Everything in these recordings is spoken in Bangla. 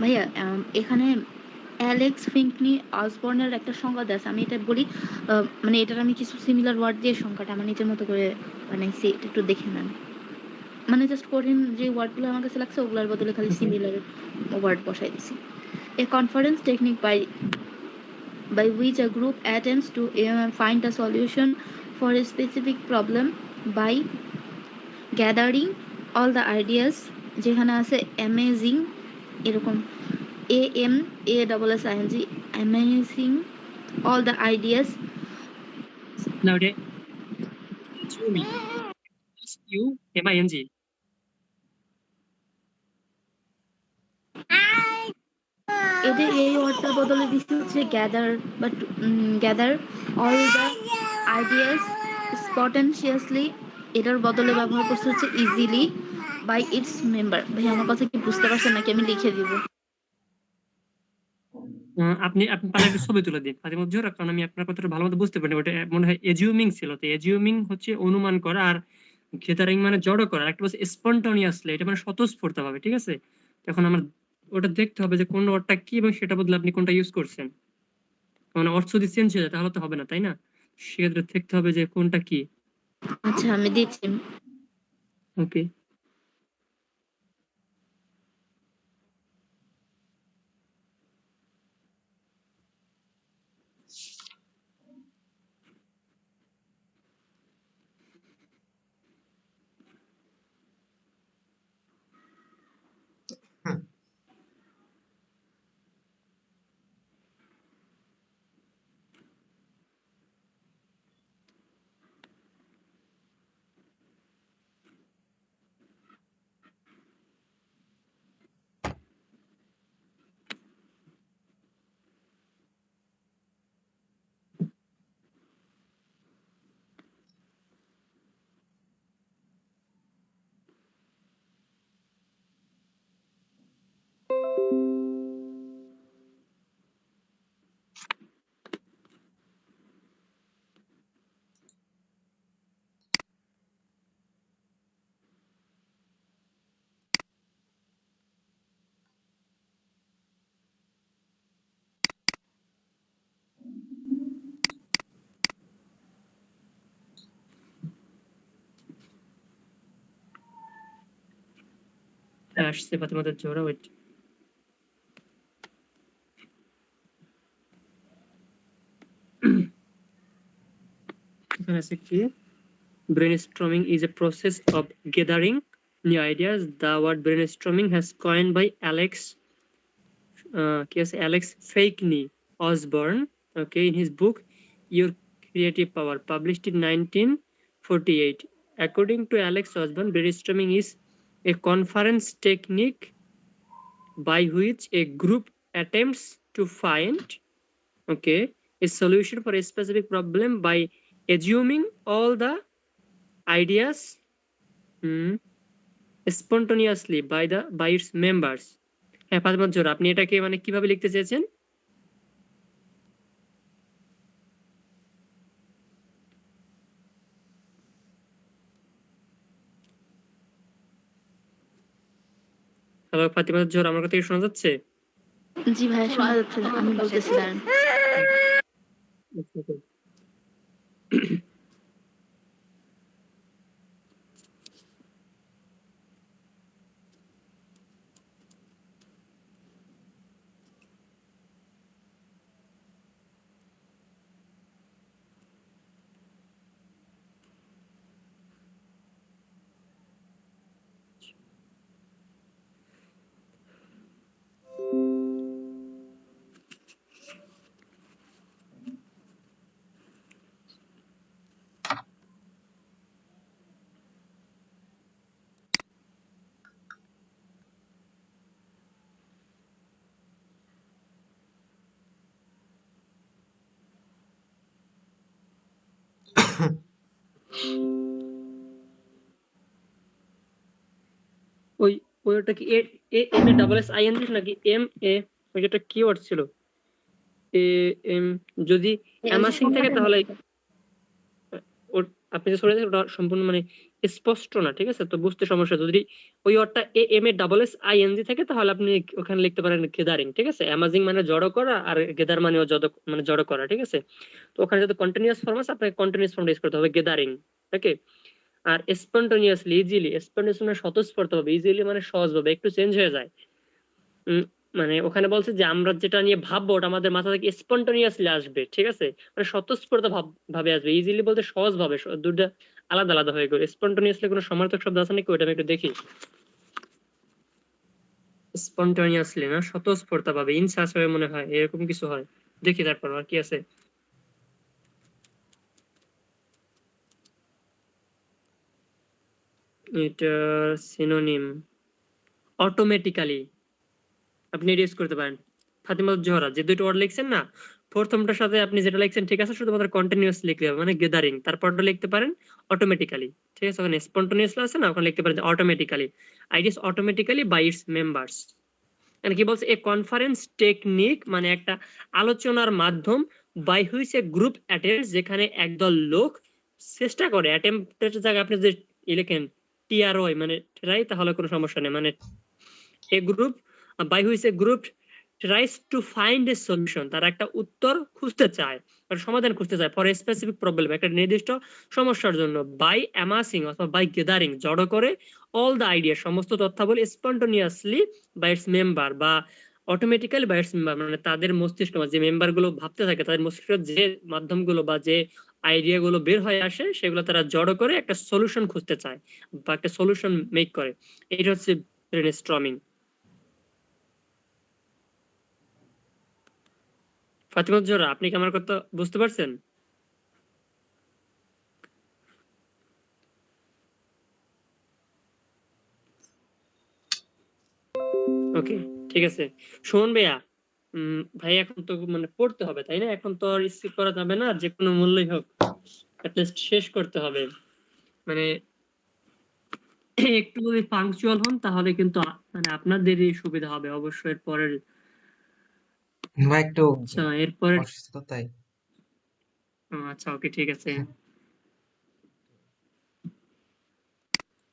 ভাইয়া এখানে অ্যালেক্স ফিঙ্কনি অসবর্নের একটা সংজ্ঞা দেওয়া আছে। আমি এটা বলি, মানে এটার আমি কিছু সিমিলার ওয়ার্ড দিয়ে সংজ্ঞাটা আমার নিজের মতো করে বানাইছি, এটা একটু দেখে নেন। মানে জাস্ট কঠিন যে ওয়ার্ডগুলো আমার কাছে লাগছে ওগুলোর বদলে খালি সিমিলার ওয়ার্ড বসাই দিছি। A conference technique by which a group attempts to find a solution for a specific problem by gathering all the ideas, যেখানে আছে অ্যামেজিং এরকম AMASSING, amazing all the ideas. না ওটা assuming, SUMING। এদের এই ওয়ার্ডটার বদলে দিচ্ছি হচ্ছে gather, but gather all the ideas spontaneously, এটার বদলে ব্যবহার করছে হচ্ছে ইজিলি বাই ইটস মেম্বার। ভাই আমার কথা কি বুঝতে পারছেন নাকি আমি লিখে দিব? আপনি আপনি পারলে একটা ছবি তুলে দিন ফাতিমা জোহরা, কারণ আমি আপনার কথাটা ভালো মতো বুঝতে পারিনি। ওটা মনে হয় এজিউমিং ছিল। তো এজিউমিং হচ্ছে অনুমান করা, আর গেদারিং মানে জড়ো করা। একটা হচ্ছে স্পন্টানিয়াসলি, এটা মানে স্বতঃস্ফূর্ত ভাবে, ঠিক আছে? এখন আমার ওটা দেখতে হবে যে কোন ওয়ার্ডটা কি এবং সেটা বদলে আপনি কোনটা ইউজ করছেন। মানে অর্থ যদি চেঞ্জ হয়ে যায় তাহলে তো হবে না, তাই না? সেক্ষেত্রে দেখতে হবে যে কোনটা কি। আচ্ছা আমি দিচ্ছি। ওকে। আসছে ফাতিমা জোহরা, ওয়েট। এখানে আছে কি, brainstorming is a process of gathering new ideas. The word brainstorming has coined by Alex Fakney Osborne, okay, in his book Your Creative Power, published in 1948. According to Alex Osborne, brainstorming is a conference technique by which a group attempts to find, okay, a solution for a specific problem by assuming all the ideas spontaneously by its members. হ্যাঁ ফাতেমা জোহরা, আপনি এটাকে মানে কিভাবে লিখতে চেয়েছেন? হ্যালো ফাতিমা জোহরা, আমার কথা কি শোনা যাচ্ছে? জি ভাই শোনা যাচ্ছে, আমি বলতেছি দাঁড়ান। ওই ওইটা কি M A double S I N নাকি এম এ, ওই যেটা কিওয়ার্ড ছিল এ এম, যদি অ্যামাসিং থাকে তাহলে আপনি যে সরে ওটা সম্পূর্ণ মানে স্পষ্ট না, ঠিক আছে? তো বুঝতে সমস্যা। যদি ওই ওয়ার্ডটা A M A double S I N G থাকে তাহলে আপনি ওখানে লিখতে পারেন গেদারিং, ঠিক আছে? অ্যামাজিং মানে জড়ো করা, আর গেদার মানে মানে জড়ো করা, ঠিক আছে? তো ওখানে যদি কন্টিনিউয়াস ফর্ম আছে আপনাকে কন্টিনিউয়াস ফর্ম ইউজ করতে হবে, গেদারিং। ওকে। আর স্পন্টানিয়াসলি, ইজিলি, স্পন্টানিয়াস মানে স্বতঃস্ফূর্ত ভাবে, ইজিলি মানে সহজভাবে, একটু চেঞ্জ হয়ে যায়। উম, মানে ওখানে বলছে যে আমরা যেটা নিয়ে ভাববো ওটা আমাদের মাথা থেকে স্পন্টানিয়াসলি আসবে, ঠিক আছে? মানে স্বতঃস্ফূর্ত ভাবে আসবে। ইজিলি বলতে সহজ ভাবে, দুটো আলাদা আলাদা হয়ে গেল। স্পন্টানিয়াসলি কোনো সমার্থক শব্দ আছে নাকি, ওটা আমি একটু দেখি। স্পন্টানিয়াসলি না, স্বতঃস্ফূর্ত ভাবে, ইনসাস হয়ে মনে হয়, এরকম কিছু হয়। দেখি তারপর আর কি আছে। এটা সিনোনিম অটোমেটিক্যালি, আপনি এটা ইউজ করতে পারেন। ফাতিমা জোহরা যে দুটো ওয়ার্ড লিখছেন না, প্রথমটার সাথে আপনি যেটা লিখছেন ঠিক আছে, শুধুমাত্র কন্টিনিউয়াস লিখলে হবে, মানে গেদারিং। তারপরটা লিখতে পারেন অটোমেটিক্যালি, ঠিক আছে? ওখানে স্পন্টানিয়াস আছে না, ওখানে লিখতে পারেন automatically. Ideas automatically by its members. মানে কি বলছে, এ কনফারেন্স টেকনিক মানে একটা আলোচনার মাধ্যম, by which a group attends, যেখানে একদল লোক চেষ্টা করে, অ্যাটেম্পটের জায়গায় আপনি যদি লিখেন টিআরওয়াই মানে ট্রাই, তাহলে কোনো সমস্যা নেই। মানে a group, by which a group tries to find a solution, তারা একটা উত্তর খুঁজতে চায়, সমাধান খুঁজতে চায়, ফর এ স্পেসিফিক প্রবলেম, একটা নির্দিষ্ট সমস্যার জন্য, বাই অ্যামাসিং অথবা বাই গেদারিং, জড়ো করে, অল দ্য আইডিয়া, সমস্ত তথ্যাবলী, স্পন্টানিয়াসলি বাই ইটস মেম্বার বা অটোমেটিক্যালি বাই ইটস মেম্বার, মানে তাদের মস্তিষ্ক যে মেম্বার গুলো ভাবতে থাকে, তাদের মস্তিষ্ক যে মাধ্যমগুলো বা যে আইডিয়া গুলো বের হয়ে আসে, সেগুলো তারা জড়ো করে একটা সলিউশন খুঁজতে চায় বা একটা সলিউশন মেক করে। এটা হচ্ছে ব্রেনস্টর্মিং। ফাতিমা জোহরা, আপনি কি আমার কথা বুঝতে পারছেন? ওকে, ঠিক আছে। শোন ভাইয়া, ভাই এখন তো মানে পড়তে হবে তাই না? এখন তো আর স্কিপ করা যাবে না, যে কোনো মূল্যই হোক অ্যাটলিস্ট শেষ করতে হবে। মানে একটু যদি পাংচুয়াল হন তাহলে কিন্তু মানে আপনাদেরই সুবিধা হবে অবশ্যই। এর পরের, ভাই একটু আচ্ছা এরপরের, অসুস্থ তাই। আচ্ছা ওকে ঠিক আছে।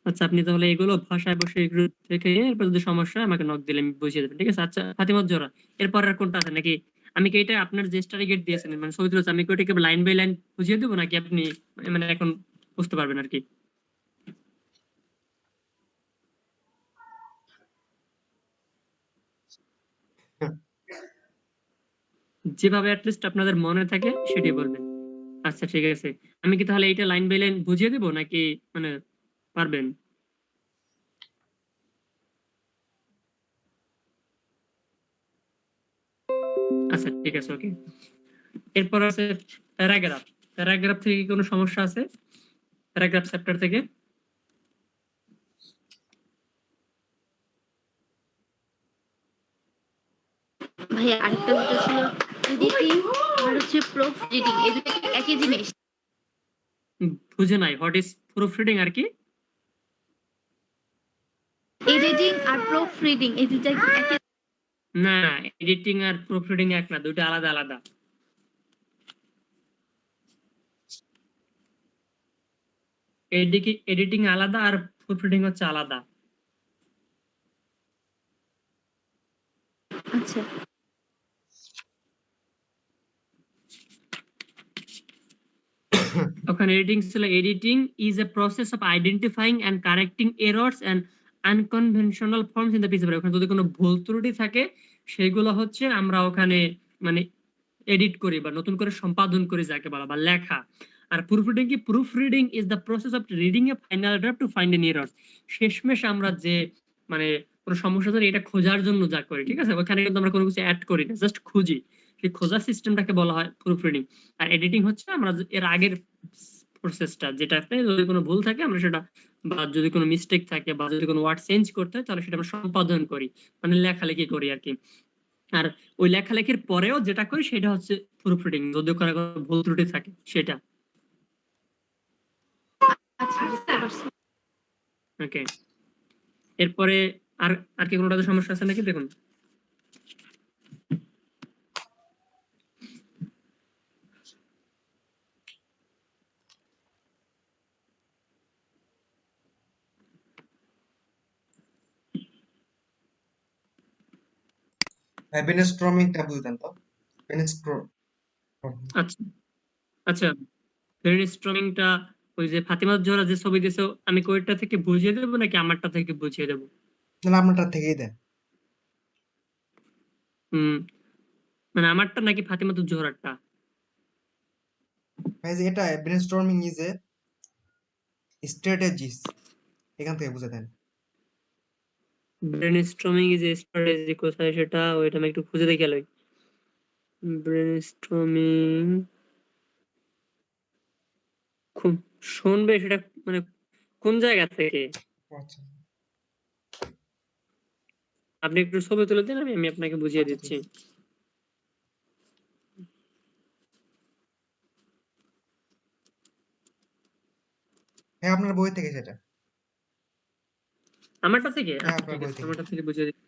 আচ্ছা আপনি তাহলে এগুলো ভাষায় বসে একটু দেখে এরপর যদি সমস্যা হয় আমাকে নক দিলে আমি বুঝিয়ে দেবেন, ঠিক আছে? আচ্ছা ফাতিমা জোহরা, এরপর আর কোনটা আছে নাকি? আমি কি এটা আপনার যে স্টাডি গেট দিয়েছেন মানে ছবি তুলেছে, আমি কি ওটাকে লাইন বাই লাইন বুঝিয়ে দেবো নাকি আপনি মানে এখন বুঝতে পারবেন আর কি? যেভাবে অ্যাটলিস্ট আপনাদের মনে থাকে সেটাই বলবেন। আচ্ছা ঠিক আছে। আমি কি তাহলে এইটা লাইন বাই লাইন বুঝিয়ে দেবো নাকি মানে পারবেন? আচ্ছা ঠিক আছে ওকে। এরপর আছে প্যারাগ্রাফ। প্যারাগ্রাফ থেকে কি কোনো সমস্যা আছে? প্যারাগ্রাফ চ্যাপ্টার থেকে? ভাই আরেকটা যেটা ছিল এডিটিং আর হচ্ছে প্রুফ রিডিং, এই দুটো কি একই জিনিস? বুঝে নাই, হোয়াট ইজ প্রুফ রিডিং আর কি? এডিটিং আর প্রুফ রিডিং এই দুটো কি একই? না, এডিটিং আর প্রুফ রিডিং এক না, দুটো আলাদা আলাদা। এডিটিং আলাদা আর প্রুফ রিডিং হচ্ছে আলাদা। আচ্ছা ওখানে এডিটিং ছিল, editing is a process of identifying and correcting errors and unconventional forms in the piece. ওখানে যদি কোনো ভুল ত্রুটি থাকে সেগুলো হচ্ছে আমরা ওখানে মানে এডিট করি বা নতুন করে সম্পাদন করি যাকে বলা, বা লেখা। আর প্রুফ রিডিং কি? Proof reading is the process of reading a final draft to find N errors. শেষমেশ আমরা যে মানে কোনো সমস্যা ধরে এটা খোঁজার জন্য যা করি, ঠিক আছে? ওখানে কিন্তু আমরা কোনো কিছু অ্যাড করি না, জাস্ট খুঁজি। সেই খোঁজার সিস্টেমটাকে বলা হয় প্রুফ রিডিং। আর এডিটিং হচ্ছে আমরা এর আগের প্রসেসটা, যেটাতে যদি কোনো ভুল থাকে আমরা সেটা, বা যদি কোনো মিস্টেক থাকে বা যদি কোনো ওয়ার্ড চেঞ্জ করতে হয় তাহলে সেটা আমরা সম্পাদন করি, মানে লেখালেখি করি আর কি। আর ওই লেখালেখির পরেও যেটা করি সেটা হচ্ছে প্রুফ রিডিং, যদি ওখানে কোনো ভুল ত্রুটি থাকে সেটা। আচ্ছা বুঝতে পারছি। ওকে। এরপরে আর আর কি কোনোটাতে সমস্যা আছে নাকি দেখুন? ব্রেনস্টর্মিংটা বুঝতেন তো? ব্রেনস্ট্রম আচ্ছা আচ্ছা, ব্রেনস্টর্মিংটা ওই যে ফাতিমা জোহরা যে ছবি দিয়েছে, আমি কোয়েটটা থেকে বুঝিয়ে দেবো নাকি আমারটা থেকে বুঝিয়ে দেবো? তাহলে আপনারটা থেকেই দেন। হুম, মানে আমারটা নাকি ফাতিমা জোহরারটা? ভাই যে এটা ব্রেনস্টর্মিং ইজ এ স্ট্র্যাটেজিস, এখান থেকে বুঝে দেন। ব্রেনস্টর্মিং ইজ স্ট্র্যাটেজি, কোথায় সেটা? ওইটা আমি একটু খুঁজে দেখে লই। ব্রেনস্টর্মিং শুনবে সেটা মানে কোন জায়গা থেকে? আচ্ছা আপনি একটু ছবি তুলে দিন, আমি আমি আপনাকে বুঝিয়ে আচ্ছা ঠিক দিচ্ছি। আছে। হ্যাঁ আপনার বই থেকে সেটা। আমারটা থেকে? হ্যাঁ আচ্ছা আপনার ঠিক বই আছে, থেকে। আমারটা থেকে বুঝিয়ে দিচ্ছি।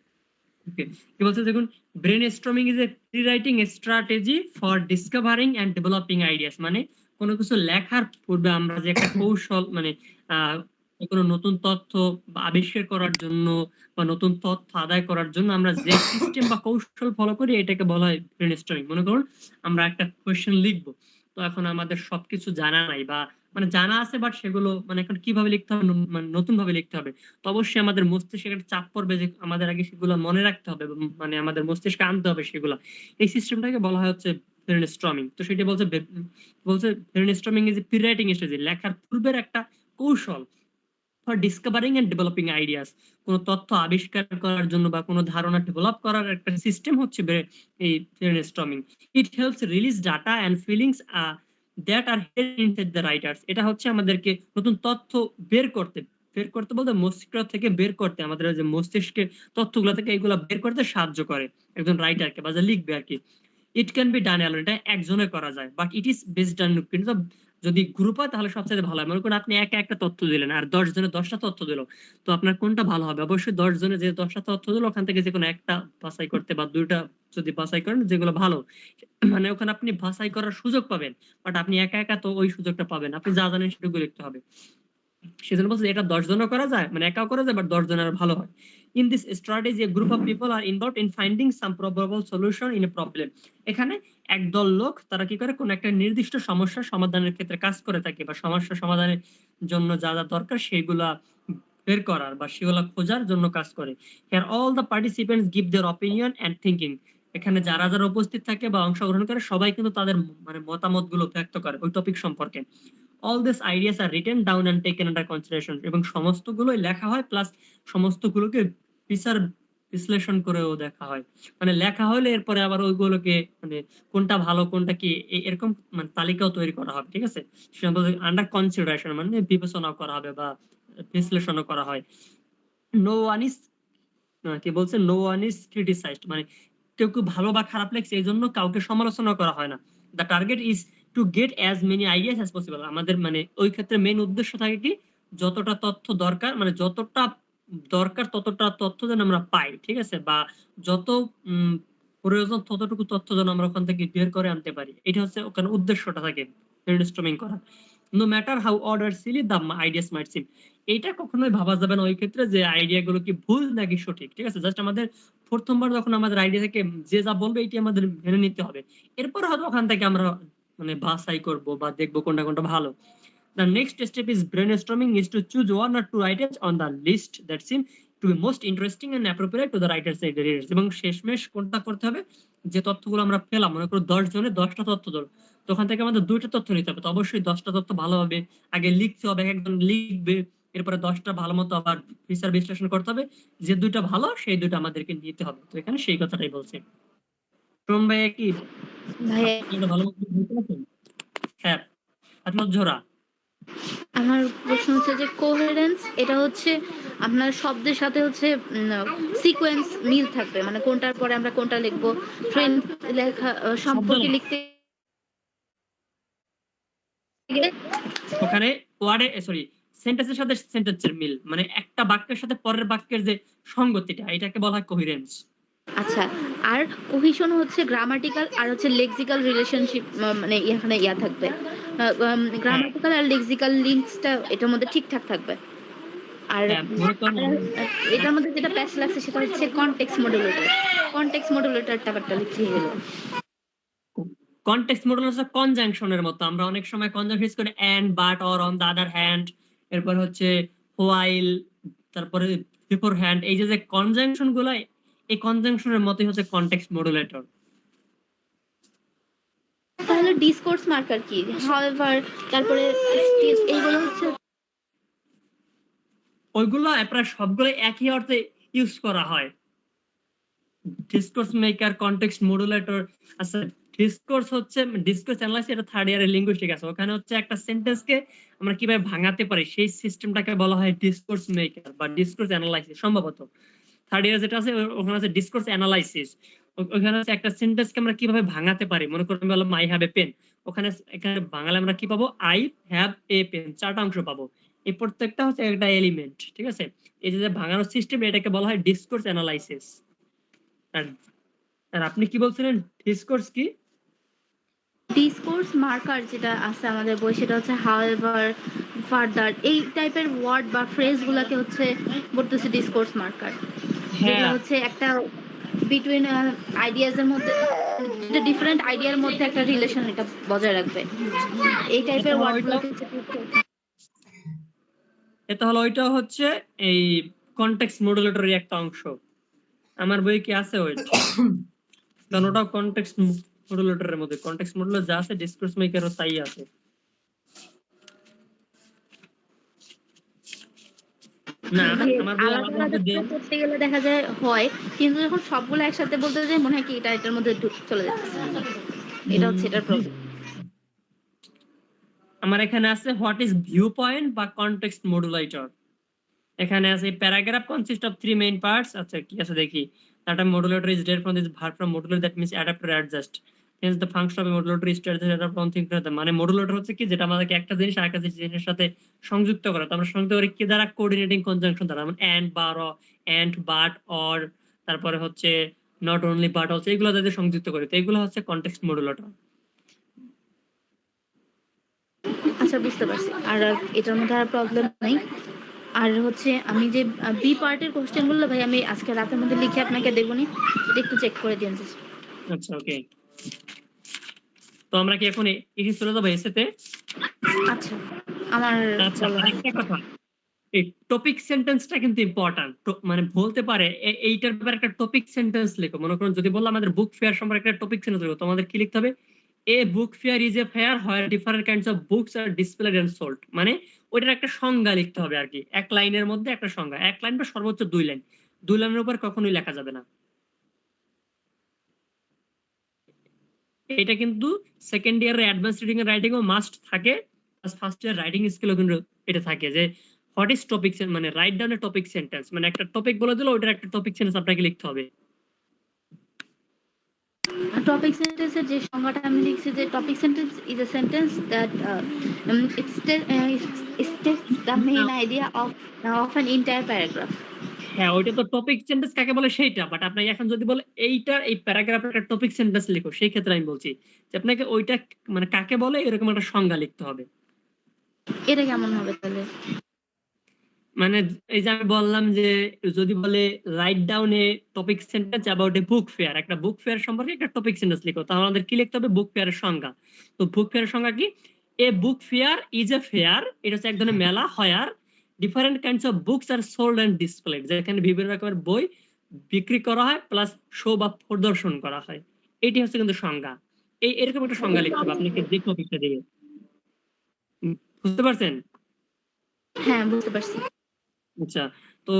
Okay. কি বলছে দেখুন, brainstorming is a prewriting strategy for discovering and developing ideas. মানে কোনো কিছু লেখার পূর্বে আমরা যে একটা কৌশল, মানে আহ কোনো নতুন তথ্য বা আবিষ্কার করার জন্য বা নতুন তথ্য আদায় করার জন্য আমরা যে সিস্টেম বা কৌশল ফলো করি, এটাকে বলা হয় ব্রেন স্টর্মিং। মনে করুন আমরা একটা কোয়েশ্চেন লিখবো, তো এখন আমাদের সবকিছু জানা নাই, বা মানে জানা আছে বাট সেগুলো মানে এখন কিভাবে লিখতে হবে, মানে নতুন ভাবে লিখতে হবে। তো অবশ্যই আমাদের মস্তিষ্কে একটা চাপ পড়বে যে আমাদের আগে সেগুলো মনে রাখতে হবে, মানে আমাদের মস্তিষ্কে আনতে হবে সেগুলো। এই সিস্টেমটাকে বলা হয় হচ্ছে ব্রেনস্টর্মিং। তো সেটা বলছে বলছে brainstorming is prewriting strategy, লেখার পূর্বের একটা কৌশল for discovering and developing ideas. কোন তথ্য আবিষ্কার করার জন্য বা কোনো ধারণা ডেভেলপ করার একটা সিস্টেম হচ্ছে এই brainstorming. It helps release data and feelings that are inside the writers. এটা হচ্ছে আমাদেরকে নতুন তথ্য বের করতে, বের করতে বলতে মস্তিষ্ক থেকে বের করতে, আমাদের যে মস্তিষ্কের তথ্যগুলো থেকে এগুলো বের করতে সাহায্য করে একজন রাইটারকে বা যে লিখবে আর কি। It can be done alone, এটা একজনে করা যায়, but it is based on, কিন্তু যদি গ্রুপ হয় তাহলে সবচেয়ে ভালো হয়। মনে করুন আপনি একা একটা তথ্য দিলেন আর 10 জনে 10টা তথ্য দিল, তো আপনার কোনটা ভালো হবে? অবশ্যই 10 জনে যে 10টা তথ্য দিল ওখান থেকে যে কোনো একটা বাছাই করতে, বা দুইটা যদি বাছাই করেন যেগুলো ভালো, মানে ওখানে আপনি বাছাই করার সুযোগ পাবেন। বাট আপনি একা একা তো ওই সুযোগটা পাবেন, আপনি যা জানেন সেটুকু লিখতে হবে। সেজন্য বলছে এটা 10 জনও করা যায়, মানে একাও করা যায়, বাট 10 জনের ভালো হয়। In this strategy A group of people R involved in finding some probable solution in a problem. এখানে একদল লোক তারা কি করে, কোন একটা নির্দিষ্ট সমস্যা সমাধানের ক্ষেত্রে কাজ করে থাকে, বা সমস্যা সমাধানের জন্য যা যা দরকার সেগুলা বের করার বা সেগুলা খোঁজার জন্য কাজ করে। Here all the participants give their opinion and thinking. এখানে যারা যারা উপস্থিত থাকে বা অংশগ্রহণ করে সবাই কিন্তু তাদের মানে মতামত গুলো ব্যক্ত করে ওই টপিক সম্পর্কে। All this ideas are written down and taken under consideration, এবং সমস্তগুলোই লেখা হয়, প্লাস সমস্তগুলোকে বিচার বিশ্লেষণ করেও দেখা হয়। মানে লেখা হলে এরপরে আবার ওইগুলোকে মানে কোনটা ভালো কোনটা কি এরকম মানে তালিকাও তৈরি করা হবে, ঠিক আছে? আন্ডার কনসিডারেশন মানে বিবেচনা করা হবে বা বিশ্লেষণও করা হয়। নো ওয়ান ইজ, কি বলছে, নো ওয়ান ইজ ক্রিটিসাইজড, মানে কেউ কেউ ভালো বা খারাপ লাগছে এই জন্য কাউকে সমালোচনা করা হয় না। The target is to get as many ideas as possible. আমাদের মানে ওই ক্ষেত্রে মেইন উদ্দেশ্য থাকে কি, যতটা তথ্য দরকার, মানে যতটা দরকার ততটা তথ্য যেন আমরা পাই, ঠিক আছে? বা যত উম, প্রয়োজন ততটুকু তথ্য যেন আমরা ওখান থেকে বের করে আনতে পারি, এটা হচ্ছে ওখানে উদ্দেশ্যটা থাকে ব্রেনস্টর্মিং করা। No matter how odd or silly the ideas might seem. এইটা কখনোই ভাবা যাবে না ওই ক্ষেত্রে যে আইডিয়া গুলো কি ভুল নাকি সঠিক, ঠিক আছে? জাস্ট আমাদের প্রথমবার যখন আমাদের আইডিয়া থেকে যে যা বলবে এটি আমাদের মেনে নিতে হবে। এরপর হয়তো ওখান থেকে আমরা মানে বাছাই করব বা দেখবো কোনটা কোনটা ভালো। The next step is brainstorming is to choose one or two items on the list that seem to be most interesting and appropriate to the writers and the readers. এবং শেষমেশ কোনটা করতে হবে, যে তথ্যগুলো আমরা পেলাম, মনে করো 10 জনে 10টা তথ্য ধরো, তো ওখান থেকে আমাদের 2টা তথ্য নিতে হবে। তো অবশ্যই 10টা তথ্য ভালোভাবে আগে লিখতে হবে, একজন লিখবে, এরপরে 10টা ভালো মতো আবার বিচার বিশ্লেষণ করতে হবে, যে দুইটা ভালো সেই দুইটা আমাদেরকে নিতে হবে। তো এখানে সেই কথাটাই বলছে। প্রম ভাই কি ভাইয়া, আপনি এটা ভালো মতো বুঝতে পারছেন? হ্যাঁ, আপনার ঝোরা। আমার প্রশ্ন হচ্ছে যে কোহেরেন্স এটা হচ্ছে আপনার শব্দের সাথে হচ্ছে সিকোয়েন্স মিল থাকবে, মানে কোনটার পরে আমরা কোনটা লিখবো, ট্রেন লেখা শব্দ সম্পর্কে না, লিখতে গেলে ওখানে ওয়ার্ডে সরি সেন্টেন্সের সাথে সেন্টেন্সের মিল, মানে একটা বাক্যের সাথে পরের বাক্যের যে সঙ্গতিটা, এটাকে বলা হয় কোহিরেন্স। আচ্ছা। আর কোহিশন হচ্ছে গ্রামাটিক্যাল আর হচ্ছে লেক্সিক্যাল রিলেশনশিপ, মানে এখানে ইয়া থাকবে, হ্যাঁ গ্রামাটিক্যাল আর লেক্সিক্যাল লিঙ্কসটা এটার মধ্যে ঠিকঠাক থাকবে। আর হ্যাঁ মনে করেন এটার মধ্যে যেটা প্যাচ লাগছে সেটা হচ্ছে কনটেক্সট মডুলেটর। কনটেক্সট মডুলেটর ব্যাপারটা লিখে গেল। কনটেক্সট মডুল হচ্ছে কনজাংশনের মতো, আমরা অনেক সময় কনজাংশন ইউজ করি and, but, or, on the other hand, এরপর হচ্ছে হোয়াইল, তারপরে বিফোর হ্যান্ড, এই যে যে কনজাংশন গুলো, এই কনজাংশনের মতোই হচ্ছে কনটেক্সট মডুলেটর। তাহলে ডিসকোর্স মার্কার কি? হাউএভার, তারপরে স্টিল, এইগুলো হচ্ছে ওইগুলো প্রায় সবগুলো একই অর্থে ইউজ করা হয়। Discourse maker, context modulator. আচ্ছা, ডিসকোর্স হচ্ছে ডিসকোর্স অ্যানালাইসিস, এটা থার্ড ইয়ারের লিঙ্গুইস্টিক আছে, ওখানে হচ্ছে একটা সেন্টেন্সকে আমরা কিভাবে ভাঙাতে পারি সেই সিস্টেমটাকে বলা হয় ডিসকোর্স মেকার বা ডিসকোর্স অ্যানালাইসিস। সম্ভবত থার্ড ইয়ার যেটা আছে ওখানে আছে ডিসকোর্স অ্যানালাইসিস। ওখানে হচ্ছে একটা সেন্টেন্সকে আমরা কিভাবে ভাঙাতে পারি, মনে করুন আমি বললাম আই হ্যাভ এ পেন, ওখানে এখানে বাংলা আমরা কি পাবো, আই হ্যাভ এ পেন, চারটা অংশ পাবো, এই প্রত্যেকটা হচ্ছে একটা এলিমেন্ট, ঠিক আছে। এই যে ভাঙানোর সিস্টেম, এটাকে বলা হয় ডিসকোর্স অ্যানালাইসিস। আর আর আপনি কি বলছিলেন, ডিসকোর্স কি? ডিসকোর্স মার্কার যেটা আছে আমাদের বই, সেটা হচ্ছে হাউএভার, ফার্দার, এই টাইপের ওয়ার্ড বা ফ্রেজ গুলাকে হচ্ছে বলতেছে ডিসকোর্স মার্কার, যেগুলো হ্যাঁ, হচ্ছে একটা বিটুইন আইডিয়াজ এর মধ্যে, ডিফারেন্ট আইডিয়ার মধ্যে একটা রিলেশন এটা বজায় রাখবে, এই এটা টাইপের হলো ওয়ার্ড ওইটা, গুলোকে হচ্ছে এটা হলো ওইটা হচ্ছে এই কনটেক্সট মডুলেটরের একটা অংশ। আমার বই কি আছে ওইটা, কারণ ওটাও কনটেক্সট মডুলেটরের মধ্যে, কনটেক্সট মডুলেটর যা আছে ডিসকোর্স মেকারও তাই আছে। না, মানে আমার বই আলাদা আলাদা আলাদা ভাবে করে করতে গেলে দেখা যায় হয়, কিন্তু যখন সবগুলো একসাথে বলতে যাই মনে হয় কি এটা এটার মধ্যে চলে যাচ্ছে, এটা হচ্ছে এটার প্রবলেম। আমার এখানে আছে হোয়াট ইজ ভিউ পয়েন্ট বা কনটেক্সট মডুলেটর। এখানে আছে paragraph consist of three main parts. আচ্ছা কি আছে দেখি। That a modulator is derived from this verb from modulate, that means adapt or adjust. Hence the function of a modulator is to adapt one thing to another. মানে মডুলেটর হচ্ছে কি, যেটা আমাদেরকে একটা জিনিস আরেকটা জিনিসের সাথে সংযুক্ত করে। তো আমরা সংযুক্ত করি কি দ্বারা, কোঅর্ডিনেটিং কনজাংশন দ্বারা, মানে and, but, and, but, or, তারপরে হচ্ছে নট অনলি বাট অলসো, এগুলো যাতে সংযুক্ত করি, তো এগুলো হচ্ছে কনটেক্সট মডুলেটর। আচ্ছা বুঝতে পারছি, আর এটার মধ্যে আর প্রবলেম নেই। আর হচ্ছে আমি যে বি পার্টের কোশ্চেন গুলো ভাই আমি আজকে রাতের মধ্যে লিখে আপনাকে দেবো নি, এটা একটু চেক করে দিন। আচ্ছা ওকে, তো আমরা কি এখন এসে চলে যাবো এসেতে? আচ্ছা আমার আচ্ছা, বলো। আরেকটা কথা, এই টপিক সেন্টেন্সটা কিন্তু ইম্পর্টেন্ট। মানে বলতে পারে এইটার ব্যাপারে একটা টপিক সেন্টেন্স লেখো। মনে করুন যদি বললাম আমাদের বুক ফেয়ার সম্পর্কে একটা টপিক সেন্টেন্স লেখো, তোমাদের কি লিখতে হবে, a book fair is a fair where different kinds of books are displayed and sold. মানে ওইটার একটা সংজ্ঞা লিখতে হবে আর কি, এক লাইনের মধ্যে একটা সংজ্ঞা, এক লাইন বা সর্বোচ্চ দুই লাইন, দুই লাইনের উপর কখনোই লেখা যাবে না। এটা কিন্তু সেকেন্ড ইয়ারের অ্যাডভান্স রিডিং এর রাইটিং ও মাস্ট থাকে, ফার্স্ট ইয়ার রাইটিং স্কিলও কিন্তু এটা থাকে যে হোয়াট ইজ টপিক, মানে রাইট ডাউন এ টপিক সেন্টেন্স, মানে একটা টপিক বলে দিল ওইটার একটা টপিক সেন্টেন্স আপনাকে লিখতে হবে। টপিক সেন্টেন্সের যে সংজ্ঞাটা আমি লিখছি, যে topic sentence is a sentence that states the main idea of an entire paragraph. হ্যাঁ, ওইটা তো টপিক সেন্টেন্স কাকে বলে সেইটা, বাট আপনি এখন যদি বলে এইটা এই প্যারাগ্রাফের একটা টপিক সেন্টেন্স লিখো, সেই ক্ষেত্রে আমি বলছি যে আপনাকে ওইটা মানে কাকে বলে এরকম একটা সংজ্ঞা লিখতে হবে। এটা কেমন হবে তাহলে? মানে এই যে আমি বললাম যে যদি বলে write down A topic sentence about a book fair, একটা বুক ফেয়ার সম্পর্কে একটা টপিক সেন্টেন্স লিখো, তাহলে আমাদের কি লিখতে হবে, বুক ফেয়ারের সংজ্ঞা। তো বুক ফেয়ারের সংজ্ঞা কি, a book fair is a fair, এটা হচ্ছে এক ধরনের মেলা, where different kinds of books are sold and displayed, যেখানে বিভিন্ন রকমের বই বিক্রি করা হয় প্লাস শো বা প্রদর্শন করা হয়। এটি হচ্ছে কিন্তু সংজ্ঞা। এরকম একটা সংজ্ঞা লিখতে হবে আপনাকে যে টপিকটা দিবে। বুঝতে পারছেন? হ্যাঁ বুঝতে পারছি। আচ্ছা, তো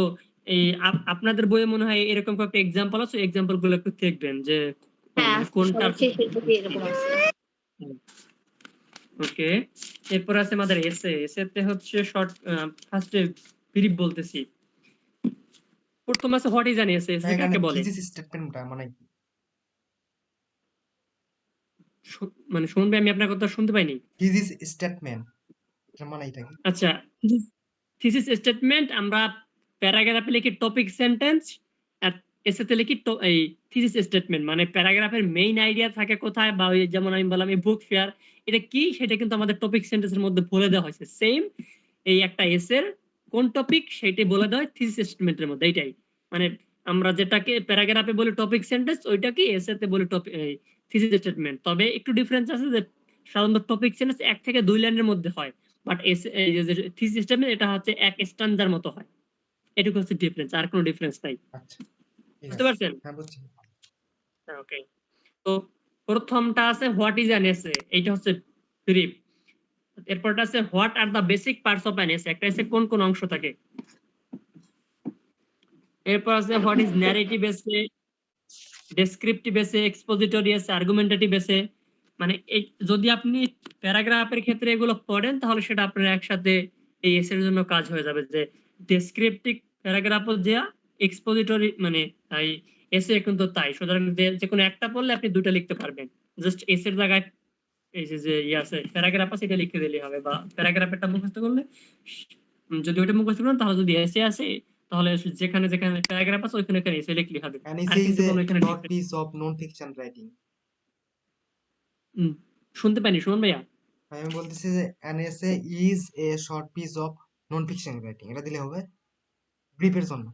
এই আপনাদের বইয়ে মনে হয় এরকম কয়েকটা এক্সাম্পল আছে, এক্সাম্পল গুলো একটু দেখবেন যে হ্যাঁ মানে আজকে কোনটা। সবার শেষের দিকে এরকম আছে। ওকে, এরপর আছে আমাদের এসে। এসেতে হচ্ছে শর্ট, ফার্স্টে ব্রিফ বলতেছি। প্রথম আছে হোয়াট ইজ অ্যান এসে, এসে এখানে কাকে বলে। থিসিস স্টেটমেন্টটা মানে কি? মানে শুনবে, আমি আপনার কথা শুনতে পাইনি। থিসিস স্টেটমেন্ট এর মানে এটা কি? আচ্ছা, থিসিস স্টেটমেন্ট আমরা প্যারাগ্রাফে লিখি টপিক সেন্টেন্স, আর এসেতে লিখি এই থিসিস স্টেটমেন্ট। মানে প্যারাগ্রাফের মেইন আইডিয়া থাকে কোথায়, বা ওই যেমন আমি বললাম এই বুক ফেয়ার এটা কি, সেটা কিন্তু আমাদের টপিক সেন্টেন্সের মধ্যে বলে দেওয়া হয়েছে। সেম এই একটা এসের কোন টপিক সেটাই বলে দেওয়া হয় থিসিস স্টেটমেন্টের মধ্যে। এইটাই মানে আমরা যেটাকে প্যারাগ্রাফে বলি টপিক সেন্টেন্স, ওইটাকে এসেতে বলি টপিক থিসিস স্টেটমেন্ট। তবে একটু ডিফারেন্স আছে যে সাধারণত টপিক সেন্টেন্স 1 থেকে 2 লাইনের মধ্যে হয়, বাট এই যে থিসিস স্টেটমেন্ট এটা হচ্ছে এক স্ট্যান্ডার মতো হয়। এটুকু হচ্ছে ডিফারেন্স, আর কোনো ডিফারেন্স নাই। আচ্ছা ঠিক বুঝতে আছে, পারছেন? হ্যাঁ বুঝছি। ওকে, তো প্রথমটা আছে হোয়াট ইজ অ্যান এসে, এইটা হচ্ছে ব্রিফ। এরপরটা আছে what are the basic parts of an এসে, একটা এসে কোন কোন অংশ থাকে। এরপর আছে what is narrative essay, descriptive essay, expository essay, argumentative এসে। মানে এই যদি আপনি প্যারাগ্রাফের ক্ষেত্রে এগুলো পড়েন তাহলে সেটা আপনার একসাথে এই এসের জন্য কাজ হয়ে যাবে, যে ডেসক্রিপটিভ প্যারাগ্রাফও যা, এক্সপোজিটরি মানে এই এসে কিন্তু তাই। সুতরাং যে কোনো একটা পড়লে আপনি দুটো লিখতে পারবেন, জাস্ট এসের জায়গায় এই যে ইয়ে আছে প্যারাগ্রাফ আছে এটা লিখে দিলেই হবে, বা প্যারাগ্রাফেরটা মুখস্থ করলে, যদি ওইটা মুখস্থ করেন তাহলে যদি এসে আছে তাহলে যেখানে যেখানে প্যারাগ্রাফ আছে ওইখানে ওখানে এসে লিখলে হবে। অ্যান আর এসে ইজ কিন্তু এ কোনো এখানে short piece of non fiction writing. শুনতে পাইনি সুমন ভাইয়া। আমি বলতেছি যে an essay is a short piece of non fiction writing, এটা দিলে হবে ব্রিফের জন্য।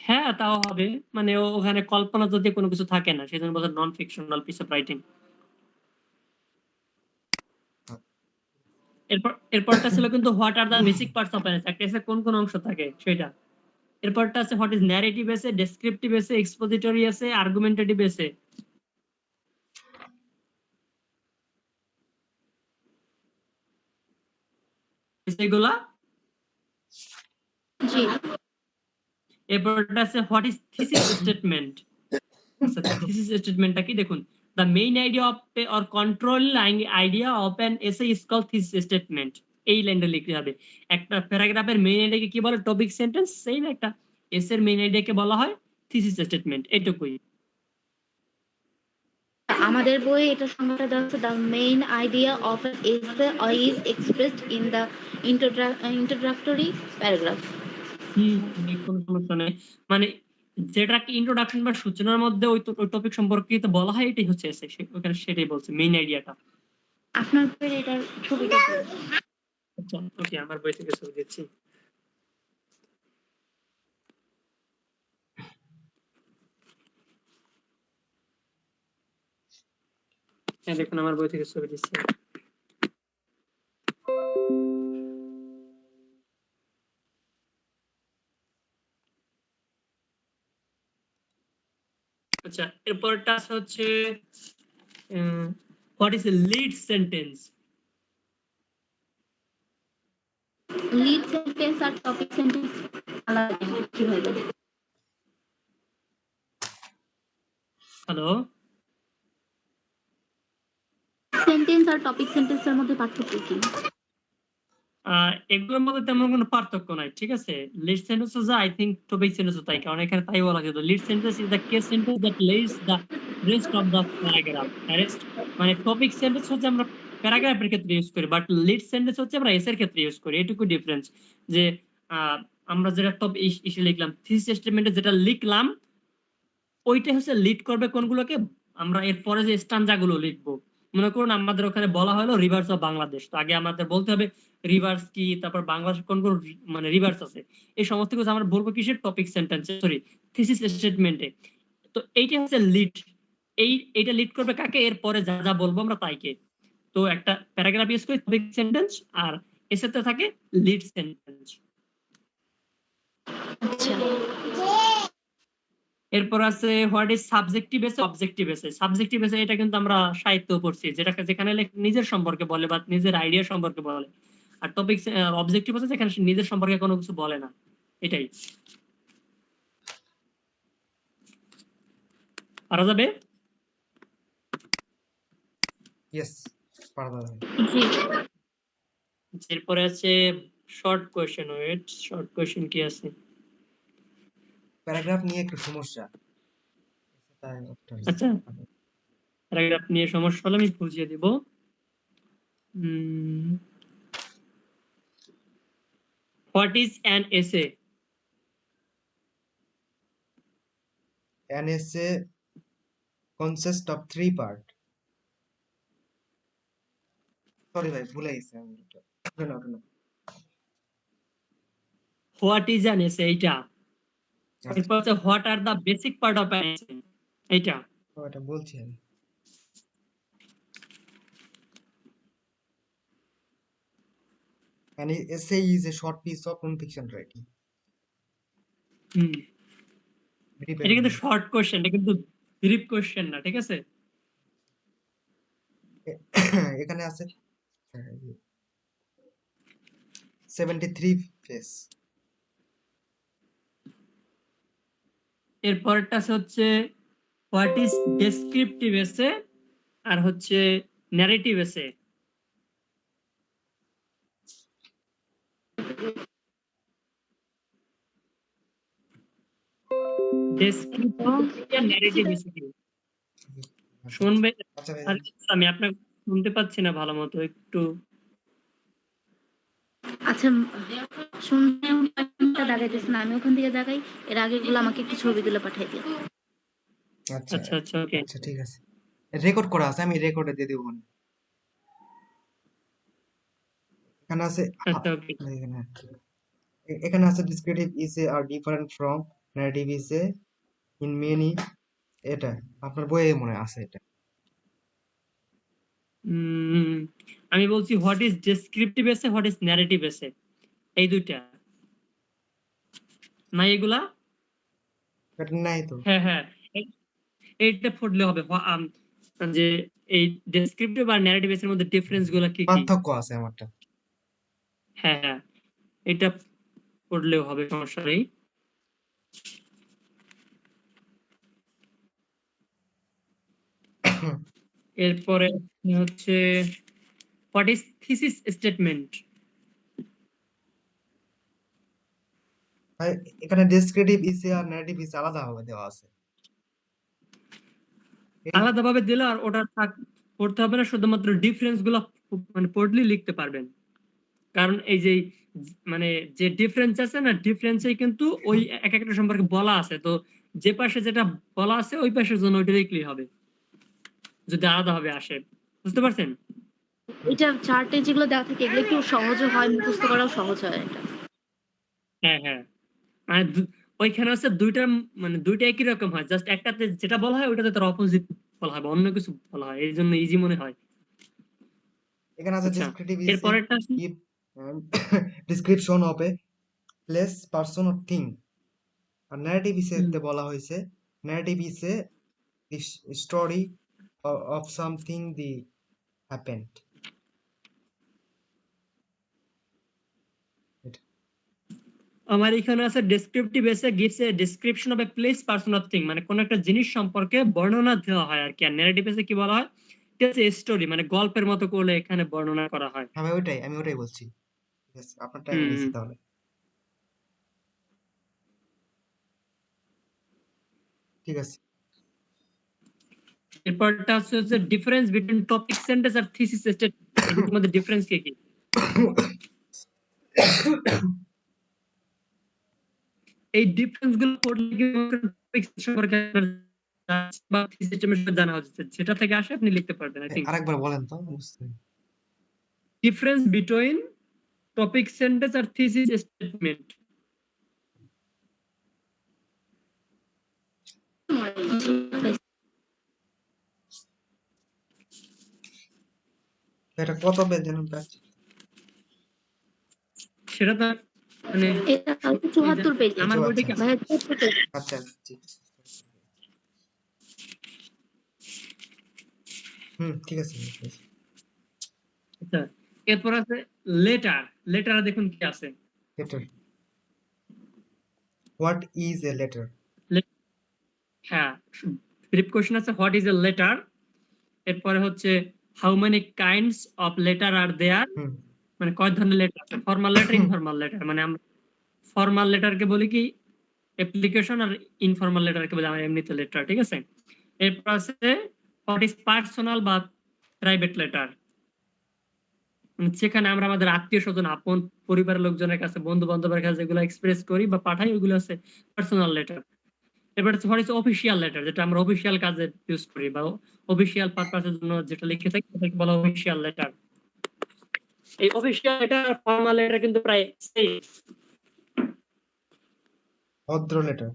হ্যাঁ তাও হবে, মানে ওখানে কল্পনা যদি কোনো কিছু থাকে না সেজন্য বলছে non fictional piece of writing. এরপরটা ছিল কিন্তু what are the basic parts of an, একটা এসে কোন কোন অংশ থাকে সেটা। এরপরটা আছে what is narrative essay, descriptive essay, expository essay, argumentative essay. এগুলা। জি। এরপরটা আছে হোয়াট ইজ থিসিস স্টেটমেন্ট। আচ্ছা, থিসিস স্টেটমেন্টটা কি দেখুন, the main idea of or controlling idea of an essay is called thesis statement. এই লাইনটা লিখতে হবে। একটা প্যারাগ্রাফের মেইন আইডিয়াকে কি বলে, টপিক সেন্টেন্স, সেই একটা এসের মেইন আইডিয়াকে বলা হয় থিসিস স্টেটমেন্ট। এইটুকুই। আমাদের বইয়ে এটা সংজ্ঞাটা দেওয়া হচ্ছে the main idea of an essay is expressed in the introductory paragraph. কোনো সমস্যা নেই, মানে যেটাকে ইন্ট্রোডাকশন বা সূচনার মধ্যে ওই টপিক সম্পর্কিত বলা হয় এটাই হচ্ছে এসে, ওখানে সেটাই বলছে মেইন আইডিয়াটা। আপনার বইয়ের এটার ছবিটা কি? আচ্ছা ওকে, আমার বই থেকে ছবি দিচ্ছি। হ্যাঁ দেখুন আমার বই থেকে ছবি দিচ্ছি। আচ্ছা, এরপরটা হচ্ছে what is lead sentence. Lead sentence আর টপিক সেন্টেন্স আলাদা কিভাবে? হ্যালো, সেন্টেন্স আর টপিক সেন্টেন্সের মধ্যে পার্থক্য কি? এগুলোর মধ্যে তেমন কোনো পার্থক্য নাই, ঠিক আছে। লিড সেন্টেন্স যা, আই থিংক টপিক সেন্টেন্স তাই, কারণ এখানে তাই বলা হয়েছে lead sentence is the case sentence that Lay's the rest of the paragraph. Rest মানে টপিক সেন্টেন্স হচ্ছে আমরা প্যারাগ্রাফের ক্ষেত্রে ইউজ করি, বাট লিড সেন্টেন্স হচ্ছে আমরা এসের ক্ষেত্রে ইউজ করি। এটুকু ডিফারেন্স, যে আমরা যেটা টপিক ইস্যু লিখলাম থিসিস স্টেটমেন্টে যেটা লিখলাম ওইটা হচ্ছে লিড করবে কোনগুলোকে, আমরা এরপরে যে স্টানজা গুলো লিখবো। মনে করুন আমাদের ওখানে বলা হলো রিভার্স অফ বাংলাদেশ, তো আগে আমাদের বলতে হবে রিভার্স কি, তারপর বাংলাদেশ কোন কোন মানে রিভার্স আছে, এই সমস্ত কিছু আমরা বলবো কিসের, টপিক সেন্টেন্স সরি থিসিস স্টেটমেন্টে। তো এইটা হচ্ছে লিড, এইটা লিড করবে কাকে, এরপরে যা যা বলবো আমরা তাইকে। তো একটা প্যারাগ্রাফ ইউজ করি টপিক সেন্টেন্স, আর এসেতে থাকে লিড সেন্টেন্স। আচ্ছা। এরপর আছে হোয়াট ইজ সাবজেক্টিভ এসে, অবজেক্টিভ এসে। সাবজেক্টিভ এসে এটা কিন্তু আমরা সাহিত্য পড়ছি, যেটাকে যেখানে নিজের সম্পর্কে বলে বা নিজের আইডিয়া সম্পর্কে বলে। আর টপিক অবজেক্টিভ আছে যেখানে নিজের সম্পর্কে কোনো কিছু বলে না। এটাই পারা যাবে। ইয়েস, পারা যাবে। জি। এরপরে আছে short question. Wait, short question কি আছে? প্যারাগ্রাফ নিয়ে একটু সমস্যা, তাই একটা হয়েছে। আচ্ছা, প্যারাগ্রাফ নিয়ে সমস্যা হলে আমি বুঝিয়ে দিব। What is an essay? An essay consists of three part. Sorry ভাই ভুলে গেছি আমি এটা। ওঠে না, ওঠে না। হোয়াট ইজ অ্যান এসে, এইটা। আচ্ছা, এরপর হচ্ছে what are the basic part of an এসে, এইটা। এটা বলছি আমি। An essay is a short piece of non-fiction writing. Hmm, Brief এটা and কিন্তু brief. শর্ট কোশ্চেন, এটা কিন্তু ব্রিফ কোশ্চেন না, ঠিক আছে? এখানে আছে 73 পেজ। এরপরটা হচ্ছে হোয়াট ইজ ডেসক্রিপটিভ এসে আর হচ্ছে ন্যারেটিভ এসে। ডেসক্রিপটিভ আর ন্যারেটিভ এসে কি শুনবে? আচ্ছা ভাই, আর আমি আপনাকে শুনতে পাচ্ছি না ভালো মতো, একটু। আচ্ছা, শুনতে দেখাইতেছে না, আমি ওখান থেকে দেখাই। এর আগেগুলো আমাকে একটু ছবি তুলে পাঠিয়ে দিও। আচ্ছা আচ্ছা আচ্ছা, ওকে। আচ্ছা, ঠিক আছে। রেকর্ড করা আছে, আমি রেকর্ডে দিয়ে দেবো। এখানে আছে আচ্ছা, ওকে। এখানে এখানে আছে descriptive essay are different from narrative essay in many, এটা আপনার বইয়ে মনে আছে এটা। আমি বলছি হোয়াট ইজ ডেসক্রিপটিভ এসে, হোয়াট ইজ ন্যারেটিভ এসে, এই দুইটা না এগুলা? এটা নাই তো। হ্যাঁ হ্যাঁ, এইটা পড়লে হবে। যে এই ডেসক্রিপটিভ আর ন্যারেটিভ এর মধ্যে ডিফারেন্স গুলা কি কি? পার্থক্য আছে আমারটা। হ্যাঁ হ্যাঁ, এটা পড়লেও হবে, সমস্যা নেই। এরপরে হচ্ছে হোয়াট ইজ থিসিস স্টেটমেন্ট। ভাই, এখানে ডেসক্রিপটিভ essay আর narrative essay আলাদা ভাবে দেওয়া আছে। এই আলাদাভাবে দিলে আর ওটা পড়তে হবে না, শুধুমাত্র ডিফারেন্স গুলো মানে পড়লে লিখতে পারবেন। কারণ এই যে মানে যে ডিফারেন্স আছে না, ডিফারেন্সে কিন্তু ওই এক একটা সম্পর্কে বলা আছে, তো যে পাশে যেটা বলা আছে ওই পাশের জন্য ওইটা লিখলেই হবে, যদি আলাদা ভাবে আসে। বুঝতে পারছেন? এটা চার্টে যেগুলো দেওয়া থাকে এগুলো একটু সহজও হয়, মুখস্থ করাও সহজ হয় এটা। হ্যাঁ হ্যাঁ, মানে ওইখানে হচ্ছে দুইটা, মানে দুইটা একই রকম হয়, জাস্ট একটাতে যেটা বলা হয় ওইটাতে তার অপোজিট বলা হয় বা অন্য কিছু বলা হয়, এই জন্য ইজি মনে হয়। এখানে আছে আচ্ছা, ডেসক্রিপটিভ essay এরপরেরটা give description of a place, person or thing, আর narrative essay তে বলা হয়েছে narrative essay the story of something the happened. এটা আমার এখানে আছে ডেসক্রিপটিভ এসে gives a description of a place, person of thing, মানে কোন একটা জিনিস সম্পর্কে বর্ণনা দেওয়া হয় আর কি। আর ন্যারেটিভ এসে কি বলা হয়? এটা হচ্ছে স্টোরি, মানে গল্পের মতো করে এখানে বর্ণনা করা হয়। আমি ওটাই বলছি। ঠিক আছে, আপনারটা আমি হুম, নিছি তাহলে। ঠিক আছে। এরপরটা হচ্ছে ডিফারেন্স বিটুইন টপিক সেন্টেন্স আর থিসিস স্টেটমেন্ট, এই দুটোর মধ্যে ডিফারেন্স কি কি? এই ডিফারেন্স গুলো পড়লে কি টপিক সম্পর্কে বা সিস্টেমের সাথে জানা হচ্ছে, যেটা থেকে আসে আপনি লিখতে পারবেন। আই থিংক আরেকবার বলেন তো, বুঝতে। ডিফারেন্স বিটুইন টপিক সেন্টেন্স আর থিসিস স্টেটমেন্ট। এটা কত পেজ যেন পাচ্ছি। সেটা তো মানে এটা 74 পেজ। আমার বইটা কি? ভাইয়া 74 পেজ। আচ্ছা, ঠিক আছে। আচ্ছা, এরপর আছে লেটার। লেটার দেখুন কি আছে। Letter, what is a letter? হ্যাঁ, ব্রিফ কোশ্চেন আছে হোয়াট ইজ এ লেটার। এরপরে হচ্ছে how many kinds of letter are there, মানে কয় ধরনের লেটার আছে। ফর্মাল লেটার, ইনফর্মাল লেটার, মানে আমরা ফর্মাল লেটারকে বলি কি অ্যাপ্লিকেশন, আর ইনফর্মাল লেটারকে বলি আমরা এমনিতে লেটার, ঠিক আছে? এরপর আছে হোয়াট ইজ পার্সোনাল বা প্রাইভেট লেটার, যেখানে আমরা আমাদের আত্মীয় স্বজন, আপন পরিবারের লোকজনের কাছে, বন্ধু বান্ধবের কাছে যেগুলো এক্সপ্রেস করি বা পাঠাই, ওইগুলো আছে পার্সোনাল লেটার। এরপর হচ্ছে হোয়াট ইজ অফিসিয়াল লেটার, যেটা আমরা অফিসিয়াল কাজে ইউজ করি বা অফিসিয়াল পারপাসের জন্য যেটা লিখে থাকি সেটাকে বলা অফিসিয়াল লেটার। এই অফিসিয়াল লেটার আর ফর্মাল লেটার কিন্তু প্রায় সেম। ভদ্র লেটার।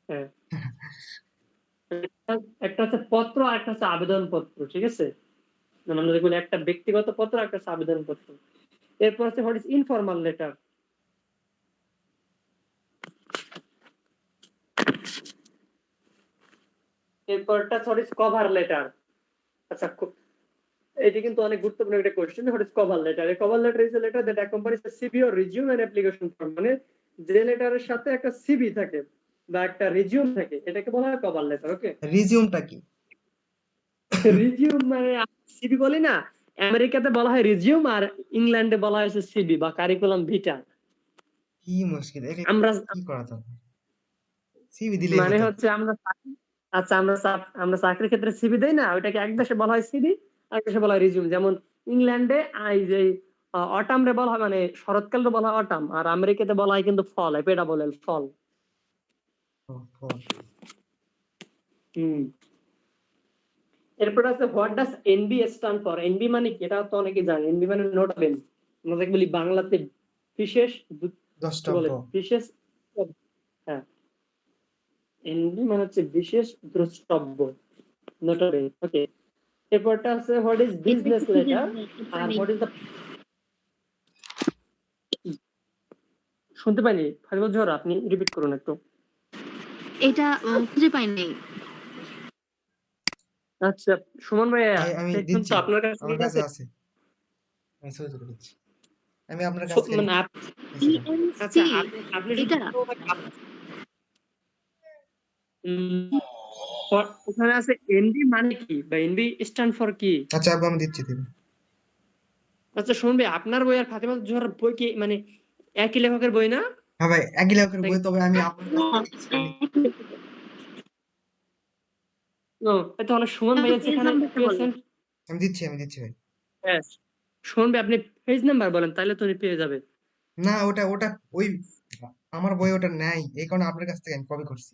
হ্যাঁ, একটা হচ্ছে পত্র আর একটা হচ্ছে আবেদন পত্র, ঠিক আছে? মানে আমরা যেগুলো একটা ব্যক্তিগত পত্র আর একটা হচ্ছে আবেদন পত্র। এরপর হচ্ছে হোয়াট ইজ ইনফর্মাল লেটার। এরপরটা হোয়াট ইজ কভার লেটার। আচ্ছা, এটা কিন্তু অনেক গুরুত্বপূর্ণ একটা question. What is cover letter? A cover letter is a letter that accompanies a CV or resume and application form. মানে যে লেটারের সাথে একটা সিভি থাকে বা একটা রিজিউম থাকে, এটাকে বলা হয় কভার লেটার। ওকে, রিজিউমটা কি? রিজিউম মানে সিভি বলি না, আমেরিকাতে বলা হয় রিজিউম আর ইংল্যান্ডে বলা হয় সিভি বা কারিকুলাম ভিটা। কি মুশকিল, এটা আমরা কি করা যাবে? সিভি দিলেই মানে হতো। হচ্ছে আচ্ছা আমরা চাকরির ক্ষেত্রে সিভি দেই না, ওইটাকে এক দেশে বলা হয় সিভি, আরেক দেশে বলা হয় রিজিউম। যেমন ইংল্যান্ডে এই যে অটাম রে বলা হয়, মানে শরৎকাল রে বলা হয় অটাম, আর আমেরিকাতে বলা হয় কিন্তু ফল, এটা বলে ফল। এরপর আছে what does NB stand for. NB মানে কি এটা তো অনেকে জানে। এনবি মানে নোটাবেল, আমরা বলি বাংলাতে বিশেষ, কি দ্রষ্টব্য। বলে বিশেষ, হ্যাঁ, এনবি মানে হচ্ছে বিশেষ দ্রষ্টব্য, নোটাবেল। ওকে, এরপরটা আছে হোয়াট ইজ এটা বিজনেস একটু খুঁজে লেটার। নিয়ে একটু আর পানি। হোয়াট ইজ দ্য, শুনতে পাইনি ফারিবুল জোহর, আপনি রিপিট করুন একটু। এটা খুঁজে পাই নাই। আচ্ছা, সুমন ভাইয়া আমি দেখুন তো দিচ্ছি, আপনার কাছে আমার কি কাছে আছে? আছে, আমি সহ্য করে দিচ্ছি। আমি আপনার কাছ থেকে মানে নিচ্ছি না। আচ্ছা, ইএনসি আপনি এটা ওখানে আছে এনবি মানে কি বা এনবি স্ট্যান্ড ফর কি? আচ্ছা আব্বু, আমি দিচ্ছি দিন। আচ্ছা শুনবে, আপনার বই আর ফাতেমা জোহর বই কি মানে একই লেখকের বই না? হ্যাঁ ভাই, একই লেখকের বই, তবে আমি আপনার কাছ থেকে কিছুটা নিচ্ছি। ও, তাহলে সুমন ভাইয়া পেজ যেখানে নাম্বারটা বলেন। পেয়েছেন, আমি দিচ্ছি ভাই। হ্যাঁ, শুনবে আপনি পেজ নাম্বার বলেন, তাহলে তো উনি পেয়ে যাবে। না, ওটা ওটা ওই আমার বই ওটা নাই, এই কারণে আপনার কাছ থেকে আমি কপি করছি।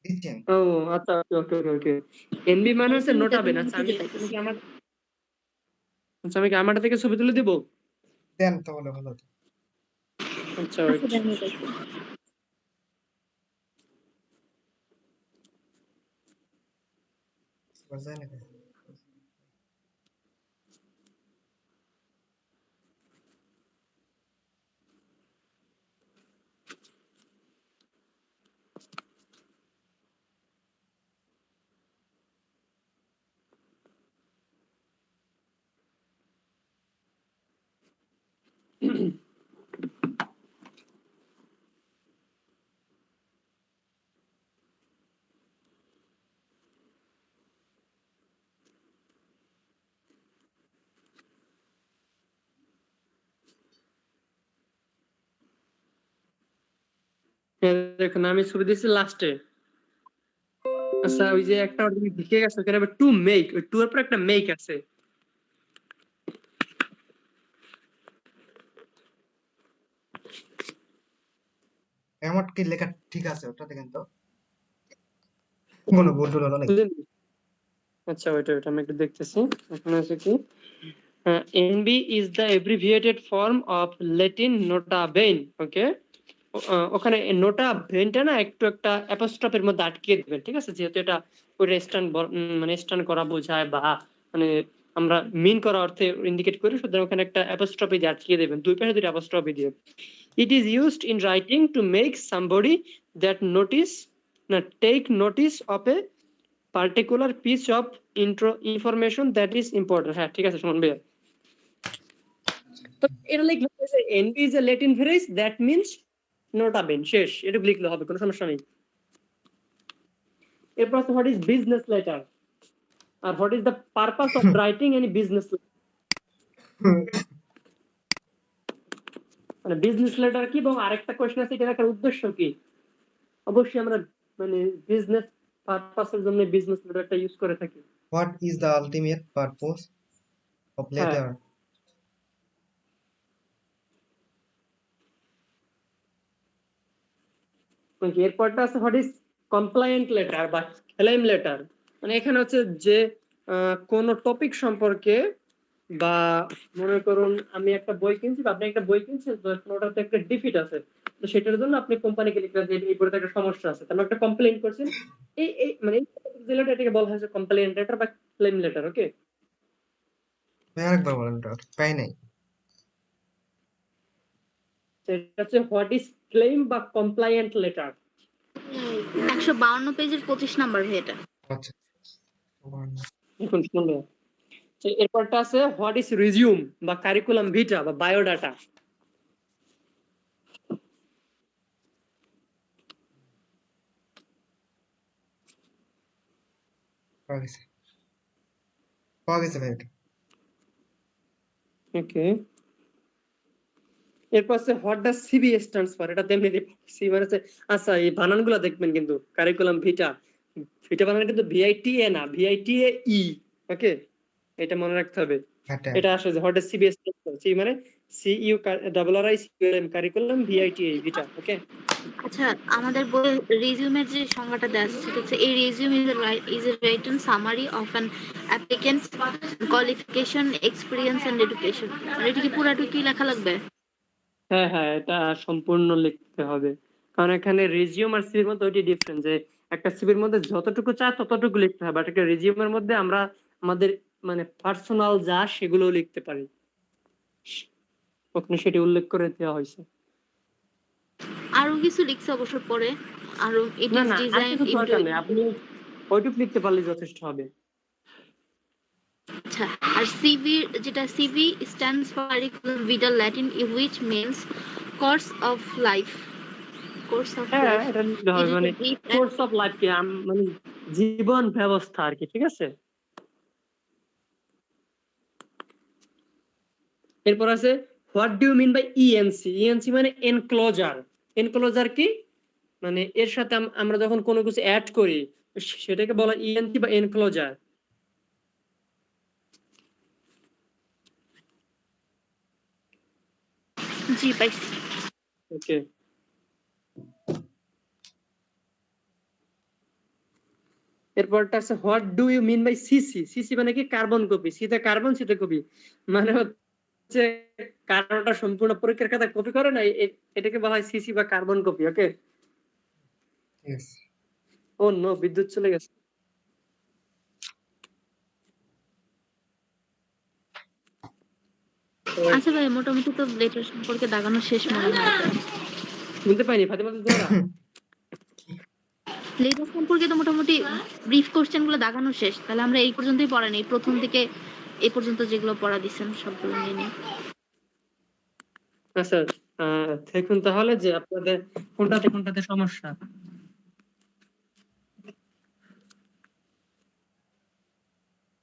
দিচ্ছি আমি। ও আচ্ছা, ওকে ওকে ওকে। এনবি মানে হচ্ছে এটা তো নোটাবেন। আমি আচ্ছা, খুঁজে আমি পাইতেছি কি না। আমার, আমারটা থেকে ছবি তুলে দিব? দেন তাহলে ভালো হতো। আচ্ছা, আচ্ছা ওয়েট। দেন পাইছি। বুঝলেন না? হ্যাঁ, দেখুন আমি ছবি দিয়েছি লাস্টে। আচ্ছা, ওই যে একটা তুমি দেখে গেছো, ওখানে টু মেক, ওই টু এর পর একটা মেক আছে। আমার কি লেখা ঠিক আছে ওটাতে? কিন্তু কোনো ভুল টুল হলো নাকি? বুঝলেন? আচ্ছা, ওইটা আমি একটু দেখতেছি। এখানে আছে কি, NB is the abbreviated form of Latin nota bene. Okay, ওখানে নোটা বেনটা না একটু একটা অ্যাপোস্ট্রফের মধ্যে আটকে দিবেন, ঠিক আছে? যেহেতু এটা ওই স্ট্যান্ড মানে স্ট্যান্ড করা বোঝায় বা মানে আমরা মিন করা অর্থে ইন্ডিকেট করি, সুতরাং ওখানে একটা অ্যাপোস্ট্রফি দিয়ে আটকে দেবেন, দুই পাশে দুটো অ্যাপোস্ট্রফি দিয়ে। It is used in writing to make somebody that notice না take notice of a particular piece of information that is important. হ্যাঁ, ঠিক আছে শুনুন ভাইয়া। তো এটা লিখলে NB is a Latin phrase that means nota bene, শেষ। এটা লিখলে হবে, কোনো সমস্যা নেই। এরপর হোয়াট ইজ বিজনেস লেটার, আর what is the purpose of writing any business. মানে বিজনেস লেটার কি, এবং আরেকটা কোশ্চেন আছে এটা একটা উদ্দেশ্য কি। অবশ্যই আমরা মানে বিজনেস পারপাসের জন্য বিজনেস লেটারটা ইউজ করে থাকি। What is the ultimate purpose of হ্যাঁ, লেটার? এরপরটা আছে হোয়াট ইজ কমপ্লায়েন্ট লেটার বা ক্লেম লেটার। মানে এখানে হচ্ছে যে কোন টপিক সম্পর্কে বা মনে করুন আমি একটা বই কিনছি বা আপনি একটা বই কিনছেন, তো এখন ওটাতে একটা ডিফিট আছে, তো সেটার জন্য আপনি কোম্পানিকে লিখলেন যে এই বইটাতে একটা সমস্যা আছে, তারপর একটা কমপ্লেইন করছেন। এই মানে এটাকে বলা হয়েছে কমপ্লেইন লেটার বা ক্লেম লেটার। ওকে, ভাই আরেকবার বলেন, ওটা পাই নাই। এটা হচ্ছে হোয়াট ইজ ক্লেম বা কমপ্লায়েন্ট লেটার। 152 পেজের 25 নাম্বার ভাই এটা। আচ্ছা, এখন শুনবে, এরপরটা আছে হোয়াট ইজ রিজিউম বা কারিকুলাম ভিটা বা বায়োডাটা। পাওয়া গেছে, পাওয়া গেছে ভাই এটা। ওকে, এরপর আছে what does CB stands for, এটা তেমনি সি মানে হচ্ছে, আচ্ছা এই বানানগুলো দেখবেন কিন্তু, কারিকুলাম ভিটা, ভিটা বানান কিন্তু ভিআইটিএ না, ভিআইটিএ ই। ওকে, এটা মনে রাখতে হবে। এটা এটা আসলে যে what does CB stands for, C মানে C U double R I C L M, curriculum V I T A vitae. Okay, আচ্ছা, আমাদের বই রেজিউমের যে সংজ্ঞাটা দেওয়া আছে সেটা হচ্ছে, এই resume is a written summary of an applicant's qualification, experience and education. এটা কি পুরাটুকি লেখা লাগবে? হ্যাঁ হ্যাঁ, এটা সম্পূর্ণ লিখতে হবে, কারণ এখানে রিজিউম আর সিভির মধ্যে ওইটি ডিফারেন্স, যে একটা সিভির মধ্যে যতটুকু চায় ততটুকু লিখতে হবে, বাট একটা রিজিউমের মধ্যে আমরা আমাদের মানে পার্সোনাল যা সেগুলো লিখতে পারি, ওখানে সেটি উল্লেখ করে দেওয়া হয়েছে। আরো কিছু লিখছে অবশ্য পরে, আরো ইট না ইজ না, আর ডিজাইন কিছু ইনটু। দরকার নেই, আপনি ওইটুকু লিখতে পারলে যথেষ্ট হবে। আচ্ছা, আর সিভি, যেটা CV stands for curriculum vitae Latin, which means course of life. Course of হ্যাঁ, লাইফ এটা লিখতে ইজ হবে, ইট মানে a brief end. Course of life কি মানে জীবন ব্যবস্থা আর কি, ঠিক আছে। এরপর আছে what do you mean by ENC. ENC মানে এনক্লোজার। এনক্লোজার কি, মানে এর সাথে আমরা যখন কোনো কিছু অ্যাড করি সেটাকে বলা ইএনসি বা এনক্লোজার। জি পাইছি। ওকে, এরপরটা আছে what do you mean by CC. CC মানে কি কার্বন কপি, সিতে কার্বন সিতে কপি, মানে হচ্ছে কার্বনটা সম্পূর্ণ পরীক্ষার খাতা কপি করে না, এটাকে বলা হয় সিসি বা কার্বন কপি। ওকে, ঠিক আছে। ও নো, বিদ্যুৎ চলে গেছে। আচ্ছা ভাই, মোটামুটি তো লেটার সম্পর্কে দাগানো শেষ মনে হয়। শুনতে পাইনি ফাতেমা জোহরা। লেটার সম্পর্কে তো মোটামুটি ব্রিফ কোশ্চেন গুলো দাগানো শেষ। তাহলে আমরা এই পর্যন্তই পড়া নেই, প্রথম থেকে এই পর্যন্ত যেগুলো পড়া দিচ্ছেন সবগুলো নিয়ে নিই। আচ্ছা, দেখুন তাহলে যে আপনাদের কোনটাতে কোনটাতে সমস্যা।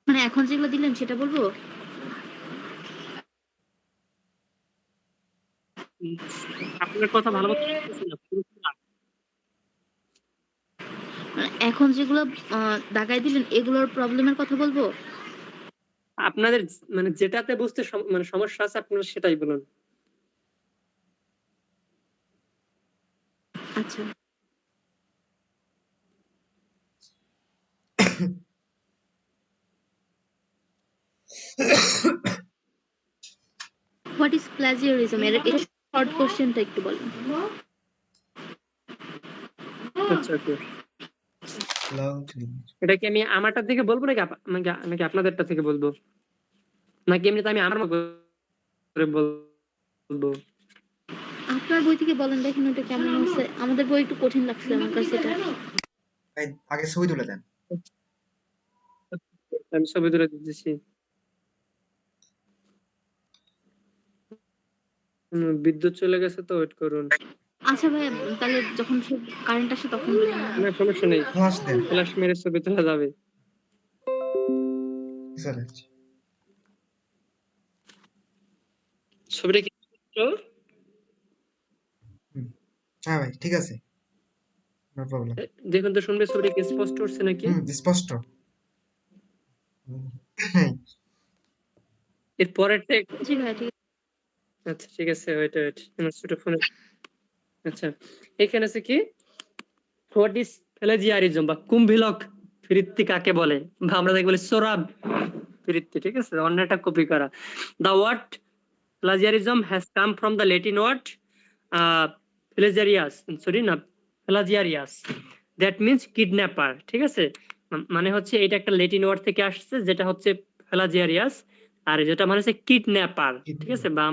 মানে এখন যেগুলো দিলেন সেটা বলবো? উম, আপনার কথা ভালো মতো শুনতেছি না, পুরোপুরি। মানে এখন যেগুলো দাগাই দিলেন এগুলোর প্রবলেমের কথা বলবো? আপনাদের মানে যেটাতে বুঝতে মানে সমস্যা আছে আপনারা সেটাই বলুন। আচ্ছা, হোয়াট ইজ প্লাজিয়ারিজম, এর এটা শর্ট কোশ্চেনটা একটু বলেন। আচ্ছা, ওকে, লাউডলি। এটা কি আমি আমারটা থেকে বলবো নাকি নাকি আপনাদেরটা থেকে বলবো, নাকি এমনিতে আমি আমার মতো করে বলবো? আপনার বই থেকে বলেন, দেখেন ওটা কেমন আছে। আমাদের বই একটু কঠিন লাগছে আমার কাছে এটা। ভাই আগে ছবি তুলে দেন। আমি ছবি তুলে দিতেছি। বিদ্যুৎ চলে গেছে তো, ওয়েট করুন। আচ্ছা ভাই, তাহলে যখন কারেন্ট আসে তখন বলেন না। না সমস্যা নেই, ফ্লাশ দেন। ফ্ল্যাশ মেরে ছবি তোলা যাবে। চলে। ছবিটা কি স্পষ্ট? হুম। হ্যাঁ ভাই, ঠিক আছে, নো প্রবলেম। দেখুন তো শুনবে ছবিটা কি স্পষ্ট হচ্ছে নাকি। স্পষ্ট। এর পরেরটা জি ভাই, ঠিক আচ্ছা ঠিক আছে, ওয়েট ওয়েট, আমার ছোট ফোনে। আচ্ছা, এখানে আছে কি হোয়াট ইজ প্লাজিয়ারিজম বা কুম্ভিলক বৃত্তি কাকে বলে, বা আমরা যাকে বলি সোরাব। বৃত্তি, ঠিক আছে, অন্যটা কপি করা। The word plagiarism has come from the Latin word plagiarius, sorry না, প্লাজিয়ারিয়াস, দ্যাট মিনস কিডন্যাপার, ঠিক আছে। মানে হচ্ছে এটা একটা ল্যাটিন ওয়ার্ড থেকে আসছে যেটা হচ্ছে প্লাজিয়ারিয়াস, আর যেটা মানে হচ্ছে কিডন্যাপার, ঠিক আছে। বা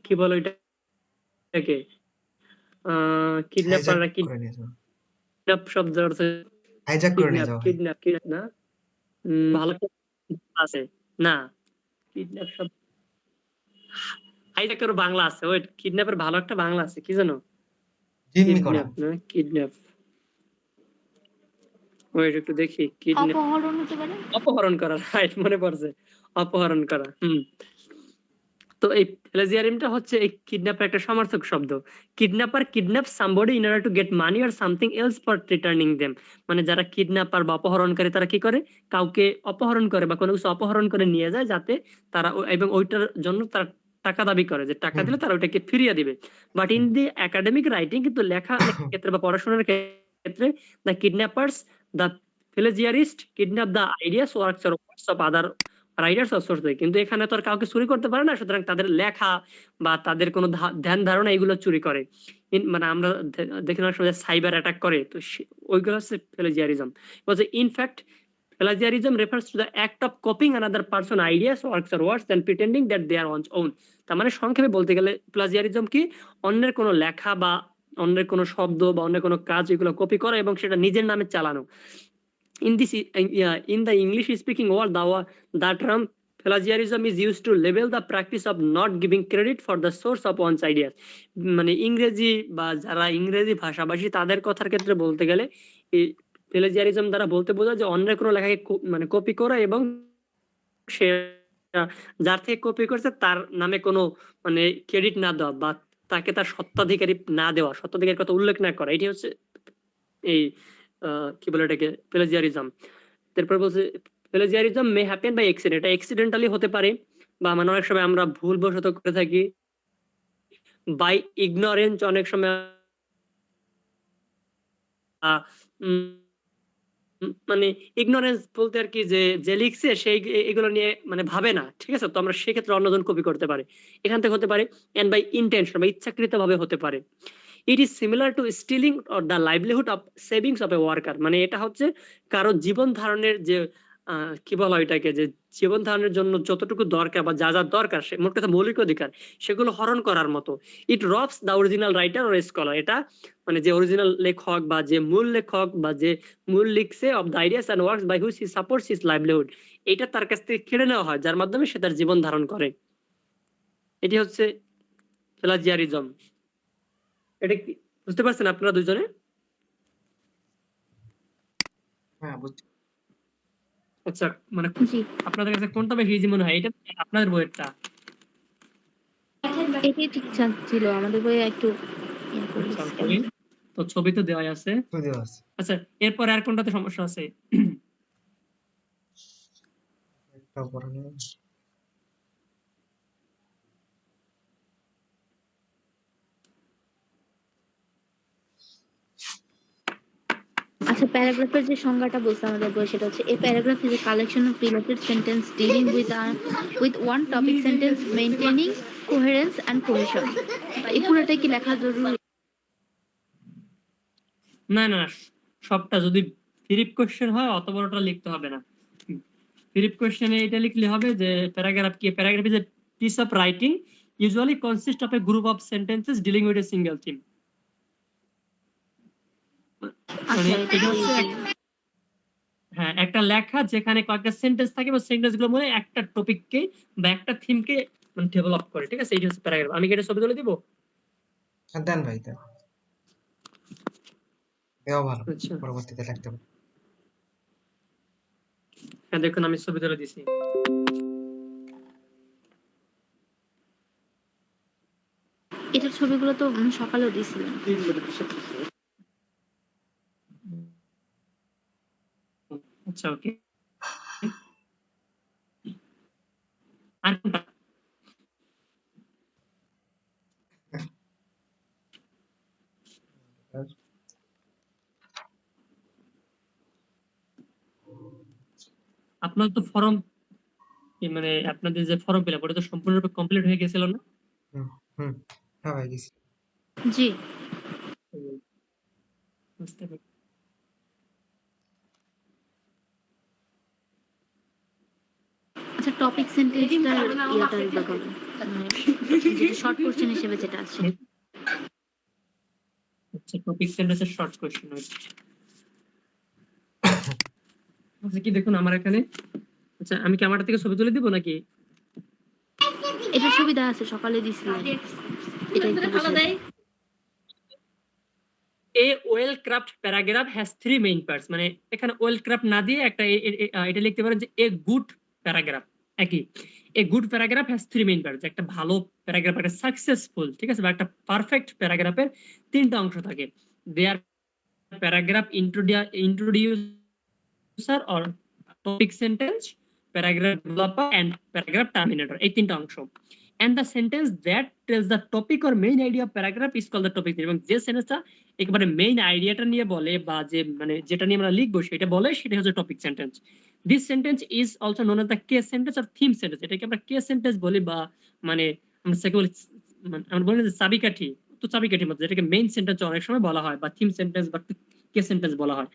কি বলো এটাকে, হাইজ্যাক কিডন্যাপাররা, করে নিয়ে যাওয়া, কিডন্যাপ শব্দের অর্থ হাইজ্যাক করে নিয়ে কিডন্যাপ, যাওয়া ভাই। কিডন্যাপ না, ভালো আছে না, কিডন্যাপ শব্দ হাইজ্যাকের বাংলা আছে, ওয়েট, কিডন্যাপের ভালো একটা বাংলা আছে, কি জানো? জিম্মি করা। কিডন্যাপ না, কিডন্যাপ, ওয়েট একটু দেখি, কিডন্যাপ, অপহরণ হতে পারে। অপহরণ করা, রাইট, মনে পড়ছে, অপহরণ করা। তো এই প্লেজিয়ারিজমটা হচ্ছে এই কিডন্যাপের একটা সমার্থক শব্দ। Kidnapper kidnap somebody in order to get money or something else for returning them. মানে যারা কিডন্যাপার বা অপহরণকারী তারা কি করে, কাউকে অপহরণ করে বা কোনো কিছু অপহরণ করে নিয়ে যায় যাতে তারা এবং ওইটার জন্য তারা টাকা দাবি করে, যে টাকা হুম। দিলে তারা ওইটাকে ফিরিয়ে দিবে। But in the academic writing, কিন্তু লেখা ক্ষেত্রে বা পড়াশোনার ক্ষেত্রে, the kidnappers, the plagiarist kidnap the ideas works or words of other writers of source. কিন্তু এখানে তো আর কাউকে চুরি করতে পারে না, সুতরাং তাদের লেখা বা তাদের কোনো ধ্যান ধারণা এগুলো চুরি করে। মানে আমরা দেখে নেওয়ার সময় সাইবার অ্যাটাক করে, তো ওইগুলো হচ্ছে plagiarism. In fact plagiarism refers to the act of copying another person ideas, works or words and pretending that they are one's own. তার মানে সংক্ষেপে বলতে গেলে প্লাজিয়ারিজম কি, অন্যের কোনো লেখা বা অন্যের কোনো শব্দ বা অন্যের কোনো কাজ এগুলো কপি করা এবং সেটা নিজের নামে চালানো। In this, in the English speaking world, the term plagiarism is used to label the practice of not giving credit for the source of one's ideas. মানে ইংরেজি বা যারা ইংরেজি ভাষাভাষী তাদের কথার ক্ষেত্রে বলতে গেলে এই প্লেজিয়ারিজম দ্বারা বলতে বোঝায় যে অন্যের কোনো লেখাকে মানে কপি করা এবং সে যার থেকে কপি করছে তার নামে কোনো মানে ক্রেডিট না দেওয়া বা তাকে তার স্বত্বাধিকারী না দেওয়া, স্বত্বাধিকারীর কথা উল্লেখ না করা, এটি হচ্ছে এই কি বলে এটাকে প্লেজিয়ারিজম। তারপর বলছে plagiarism may happen by accident, এটা অ্যাক্সিডেন্টালি হতে পারে বা মানে অনেক সময় আমরা ভুলবশত করে থাকি। বাই ইগনোরেন্স, অনেক সময় মানে ইগনোরেন্স বলতে আর কি, যে যে লিখছে সেই এগুলো নিয়ে মানে ভাবে না, ঠিক আছে, তো আমরা সেক্ষেত্রে অন্যজন কপি করতে পারে, এখান থেকে হতে পারে। এন্ড বাই ইন্টেনশন বা ইচ্ছাকৃত ভাবে হতে পারে। It is similar to stealing or the livelihood of savings of A worker, মানে এটা হচ্ছে কারো জীবন ধারণের যে কি বলা হয় এটাকে, যে জীবন ধারণের জন্য যতটুকু দরকার বা যা যা দরকার, মোট কথা মৌলিক অধিকার, সেগুলো হরণ করার মতো। It robs the original writer or scholar, এটা মানে যে অরিজিনাল লেখক বা যে মূল লেখক বা যে মূল লিখছে of the ideas and works by which he supports his livelihood, এটা তার কাছ থেকে কেড়ে নেওয়া হয় যার মাধ্যমে সে তার জীবন ধারণ করে। এটি হচ্ছে প্লাজিয়ারিজম। এটা কি বুঝতে পারছেন আপনারা দুজনে? হ্যাঁ, বুঝছি। আচ্ছা, মানে জি, আপনাদের কাছে কোনটা বেশি ইজি মনে হয়, এটা আপনাদের বইয়েরটা? এটাই ঠিকঠাক ছিল, আমাদের বইয়ে একটু ইয়ে করে আচ্ছা, দিচ্ছে। ওকে, তো ছবি তো দেওয়াই আছে। বুঝতে পারছি। আচ্ছা, এরপরে আর কোনটাতে সমস্যা আছে? একটাও পড়া নেই। আচ্ছা, প্যারাগ্রাফের যে সংজ্ঞাটা বলছে আমাদের বই, সেটা হচ্ছে a paragraph is a collection of related sentence dealing with one topic sentence maintaining coherence and cohesion. এই পুরোটাই কি লেখা জরুরি? না না, সবটা যদি ফিরিপ কোশ্চেন হয় অত বড়টা লিখতে হবে না। ফিরিপ কোশ্চেনে এটা লিখলে হবে যে প্যারাগ্রাফ কি, paragraph is a piece of writing usually consist of a group of sentences dealing with a single theme. মানে আচ্ছা, এটা এটা তো হচ্ছে easy। হ্যাঁ, একটা লেখা যেখানে কয়েকটা সেন্টেন্স থাকে বা সেন্টেন্স গুলো মনে একটা টপিককে বা একটা থিমকে মানে ডেভেলপ করে, ঠিক আছে, এইটা হচ্ছে প্যারাগ্রাফ। আমি কি এটা ছবি তুলে দিব? দেন ভাই, দেন, দেওয়া ভালো, আচ্ছা, পরবর্তীতে লিখতে পারবো। হ্যাঁ দেখুন আমি ছবি তুলে দিছি। এটার ছবিগুলো তো সকালেও দিছিলেন। আচ্ছা, ওকে। আর কোনটা? আপনার তো ফর্ম মানে আপনাদের যে ফর্ম ফিল আপ ওটা তো সম্পূর্ণরূপে কমপ্লিট হয়ে গেছিল না? হুম হুম হ্যাঁ ভাই গেছি। জি। হুম, বুঝতে পারি। আচ্ছা, টপিক সেন্টেন্সটার ইয়াটা দেখাবেন, মানে যেটা শর্ট কোশ্চেন হিসেবে যেটা আছে। আচ্ছা, টপিক সেন্টেন্সের শর্ট কোশ্চেন আচ্ছা কি দেখুন আমার এখানে, আচ্ছা আমি ক্যামেরা থেকে ছবি তুলে দিব নাকি? এটার সুবিধা আছে, সকালে দিছিলেন, এটা একটু বুঝে দেয়। A well crafted paragraph has three main parts, মানে এখানে well craft না দিয়ে একটা এটা লিখতে পারেন যে a good paragraph। একই, a good paragraph has three main parts, একটা ভালো প্যারাগ্রাফ, একটা সাকসেসফুল, ঠিক আছে, বা একটা পারফেক্ট প্যারাগ্রাফের তিনটা অংশ থাকে। There paragraph introducer or topic sentence, paragraph developer and paragraph terminator, এই তিনটা অংশ। and the sentence that tells the topic or main idea of paragraph is called the topic, এবং যে সেন্টেন্সটা একেবারে মেইন আইডিয়াটা নিয়ে বলে বা যে মানে যেটা নিয়ে আমরা লিখবো সেটা বলে, সেটা হচ্ছে topic sentence. This sentence is also known as the case sentence or theme sentence, এটাকে আমরা কেস সেন্টেন্স বলি, বা মানে আমরা সেকে বলি আমরা বলি যে চাবিকাঠি, তো চাবিকাঠির মধ্যে যেটাকে মেইন সেন্টেন্স অনেক সময় বলা হয়, বা থিম সেন্টেন্স বা কেস সেন্টেন্স বলা হয়।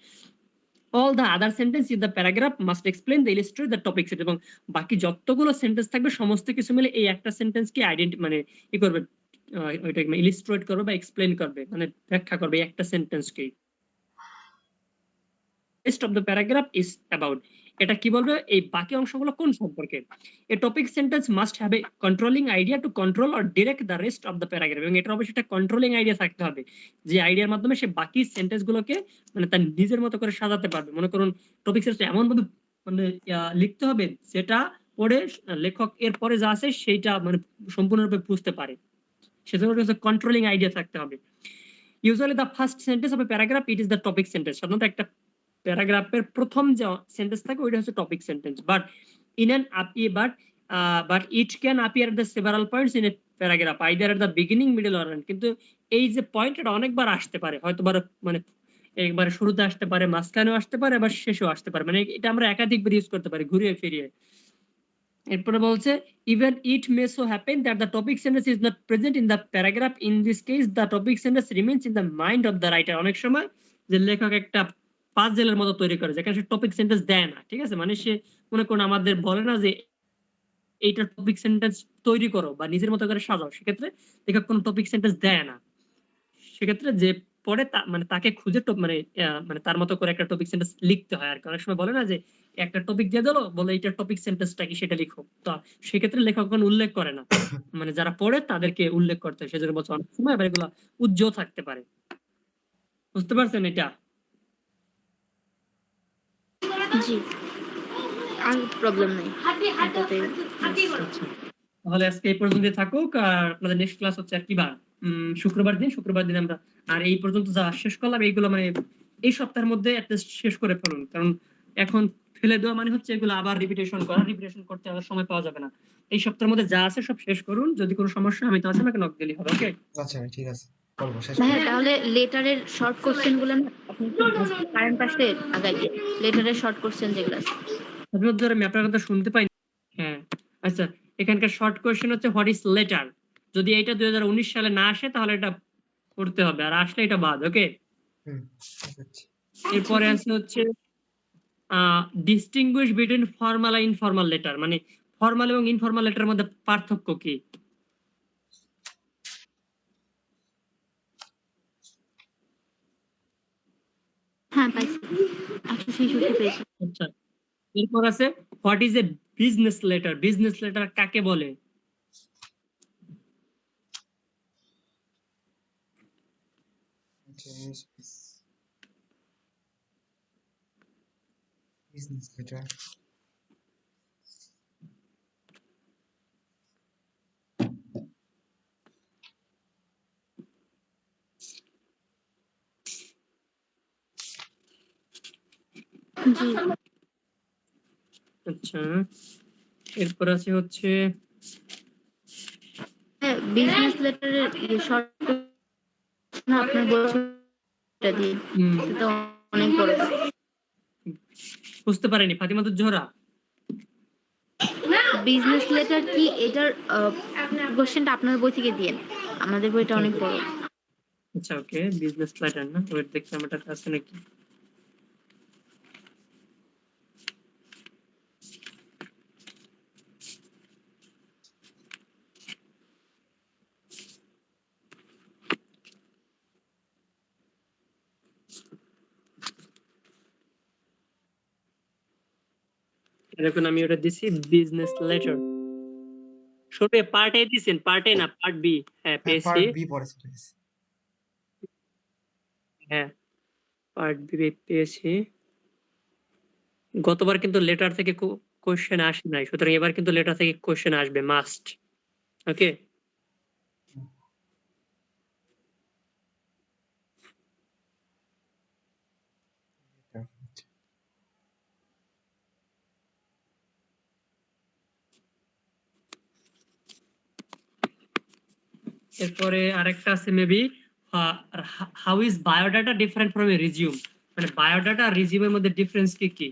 all the other sentence in the paragraph must explain the illustrate the topic set, এবং বাকি যতগুলো সেন্টেন্স থাকবে সমস্ত কিছু মিলে এই একটা সেন্টেন্স কি মানে ই করবে, ওইটা ইলিস্ট্রেট করবে বা এক্সপ্লেইন করবে, মানে ব্যাখ্যা করবে এই একটা সেন্টেন্সকে। rest of the paragraph is about, এটা কি বলবে এই বাকি অংশগুলো কোন সম্পর্কে। a topic sentence must have a controlling idea to control or direct the rest of the paragraph, এবং এটা অবশ্যই একটা কন্ট্রোলিং আইডিয়া থাকতে হবে, যে আইডিয়ার মাধ্যমে সে বাকি সেন্টেন্স গুলোকে মানে তার নিজের মতো করে সাজাতে পারবে। মনে করুন টপিক সেন্টেন্স এমন ভাবে মানে লিখতে হবে যেটা পড়ে লেখক এর পরে যা আছে সেইটা মানে সম্পূর্ণরূপে বুঝতে পারে, সেজন্য কন্ট্রোলিং আইডিয়া থাকতে হবে। Usually the first sentence of a paragraph it is the topic sentence, সাধারণত একটা প্যারাগ্রাফের প্রথম যে সেন্টেন্স থাকে ওইটা হচ্ছে topic sentence. But in an but it can appear the several points in a paragraph either at the beginning middle or end, কিন্তু এই যে পয়েন্ট এটা অনেকবার আসতে পারে, হয়তো মানে একবারে শুরুতে আসতে পারে, মাঝখানেও আসতে পারে, আবার শেষেও আসতে পারে, মানে এটা আমরা একাধিকবার ইউজ করতে পারি ঘুরিয়ে ফিরিয়ে। এরপরে বলছে even it May so happen that the topic sentence is not present in the paragraph, in this case the topic sentence remains in the mind of the writer. অনেক সময় যে লেখক একটা পাজেলের মতো তৈরি করে যেখানে সে টপিক সেন্টেন্স দেয় না, ঠিক আছে, মানে সে মনে করুন আমাদের বলে না যে এইটা টপিক সেন্টেন্স তৈরি করো বা নিজের মতো করে সাজাও, সেক্ষেত্রে লেখক কোনো টপিক সেন্টেন্স দেয় না। সেক্ষেত্রে যে পড়ে মানে তাকে খুঁজে মানে মানে তার মতো করে একটা টপিক সেন্টেন্স লিখতে হয়। আর অনেক সময় বলে না যে একটা টপিক দিয়ে দিলো, বলে এইটার টপিক সেন্টেন্সটা কি সেটা লিখো, তো সেক্ষেত্রে লেখক কোনো উল্লেখ করে না, মানে যারা পড়ে তাদেরকে উল্লেখ করতে হয়, সেজন্য বলছে অনেক সময় আবার এগুলো উজ্জ্বল থাকতে পারে। বুঝতে পারছেন এটা? জি, আর প্রবলেম নেই এটাতে। আচ্ছা, তাহলে আজকে এই পর্যন্ত থাকুক, আর আপনাদের নেক্সট ক্লাস হচ্ছে আর কি বার, শুক্রবার দিন। শুক্রবার দিন আমরা আর এই পর্যন্ত যা শেষ করলাম এইগুলো মানে এই সপ্তাহের মধ্যে শেষ করে ফেলুন, কারণ এখন ফেলে দেওয়া মানে হচ্ছে এগুলো আবার রিপিটেশন করা, রিপিটেশন করতে আবার সময় পাওয়া যাবে না। এই সপ্তাহের মধ্যে যা আছে সব শেষ করুন, যদি কোনো সমস্যা আমি তো আছি, আমাকে নক দিলেই হবে। ওকে আচ্ছা ভাই ঠিক আছে, বলবো শেষ ভাইয়া করবো। তাহলে লেটারের শর্ট কোশ্চেন গুলো না আপনি কারেন্ট আসলে আগাই দিয়ে, লেটারের শর্ট কোশ্চেন যেগুলো আছে। ধরে আমি আপনার কথা শুনতে পাই। হ্যাঁ, আচ্ছা, এখানকার শর্ট কোয়েশ্চেন হচ্ছে হোয়াট ইজ লেটার, যদি এটা 2019 সালে না আসে তাহলে এটা করতে হবে, আর আসলে এটা বাদ। ওকে, হুম ঠিক আছে। এরপরে আছে হচ্ছে ডিস্টিংগুইশ বিটুইন ফর্মাল আর ইনফর্মাল লেটার, মানে ফর্মাল এবং ইনফর্মাল লেটারের মধ্যে পার্থক্য কি? হ্যাঁ পাইছি, 166 পেয়েছি। আচ্ছা, এরপর আছে what is A business letter, business letter কাকে বলে? Business letter. জি, আচ্ছা, এরপর আছে হচ্ছে হ্যাঁ বিজনেস লেটারের শর্ট না আপনার বলছেন এটা দিয়ে, এটা অনেক বড়। বুঝতে পারেনি ফাতিমাতুজ জোহরা। বিজনেস লেটার কি এটার কোশ্চেনটা আপনার বই থেকে দিয়েন, আমাদের বইটা অনেক বড়। আচ্ছা ওকে, বিজনেস লেটার না, ওয়েট দেখি আমার কাছে আছে নাকি। এখন আমি ওটা দিছি বিজনেস লেটার। শুনে পার্ট এ দিছেন, পার্ট এ না পার্ট বি? হ্যাঁ পেয়েছি, পার্ট বি পড়েছে please। হ্যাঁ পার্ট বি পেয়েছি। গতবার কিন্তু লেটার থেকে কোশ্চেন আসে নাই, সুতরাং এবার কিন্তু লেটার থেকে কোশ্চেন আসবে মাস্ট। ওকে, এরপরে আরেকটা আছে maybe, how is biodata different from a resume, মানে বায়োডাটা আর রিজিউমের মধ্যে ডিফারেন্স কি কি?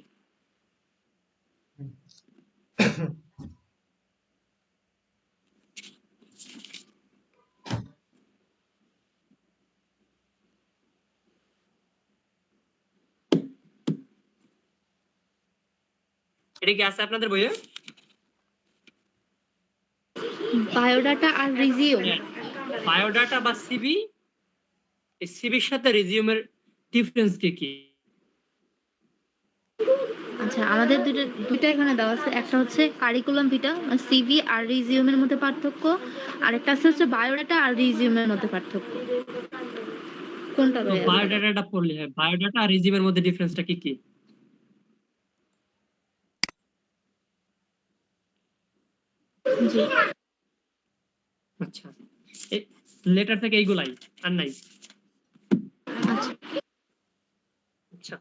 এটা কি আছে আপনাদের বইয়ে? বায়োডাটা আর রিজিউম, বায়োডাটা বা সিভি, এই সিভির সাথে রিজিউমের ডিফারেন্স কি কি? আচ্ছা আমাদের দুইটা এখানে দেওয়া আছে, একটা হচ্ছে কারিকুলাম ভিটা সিভি আর রিজিউমের মধ্যে পার্থক্য, আর একটা আছে হচ্ছে বায়োডাটা আর রিজিউমের মধ্যে পার্থক্য। কোনটা তো ভাইয়া? বায়োডাটাটা পড়লে হয়, বায়োডাটা আর রিজিউমের মধ্যে ডিফারেন্সটা কি কি? জি আচ্ছা, লেটার থেকে এইগুলাই আর নাই? আচ্ছা। আচ্ছা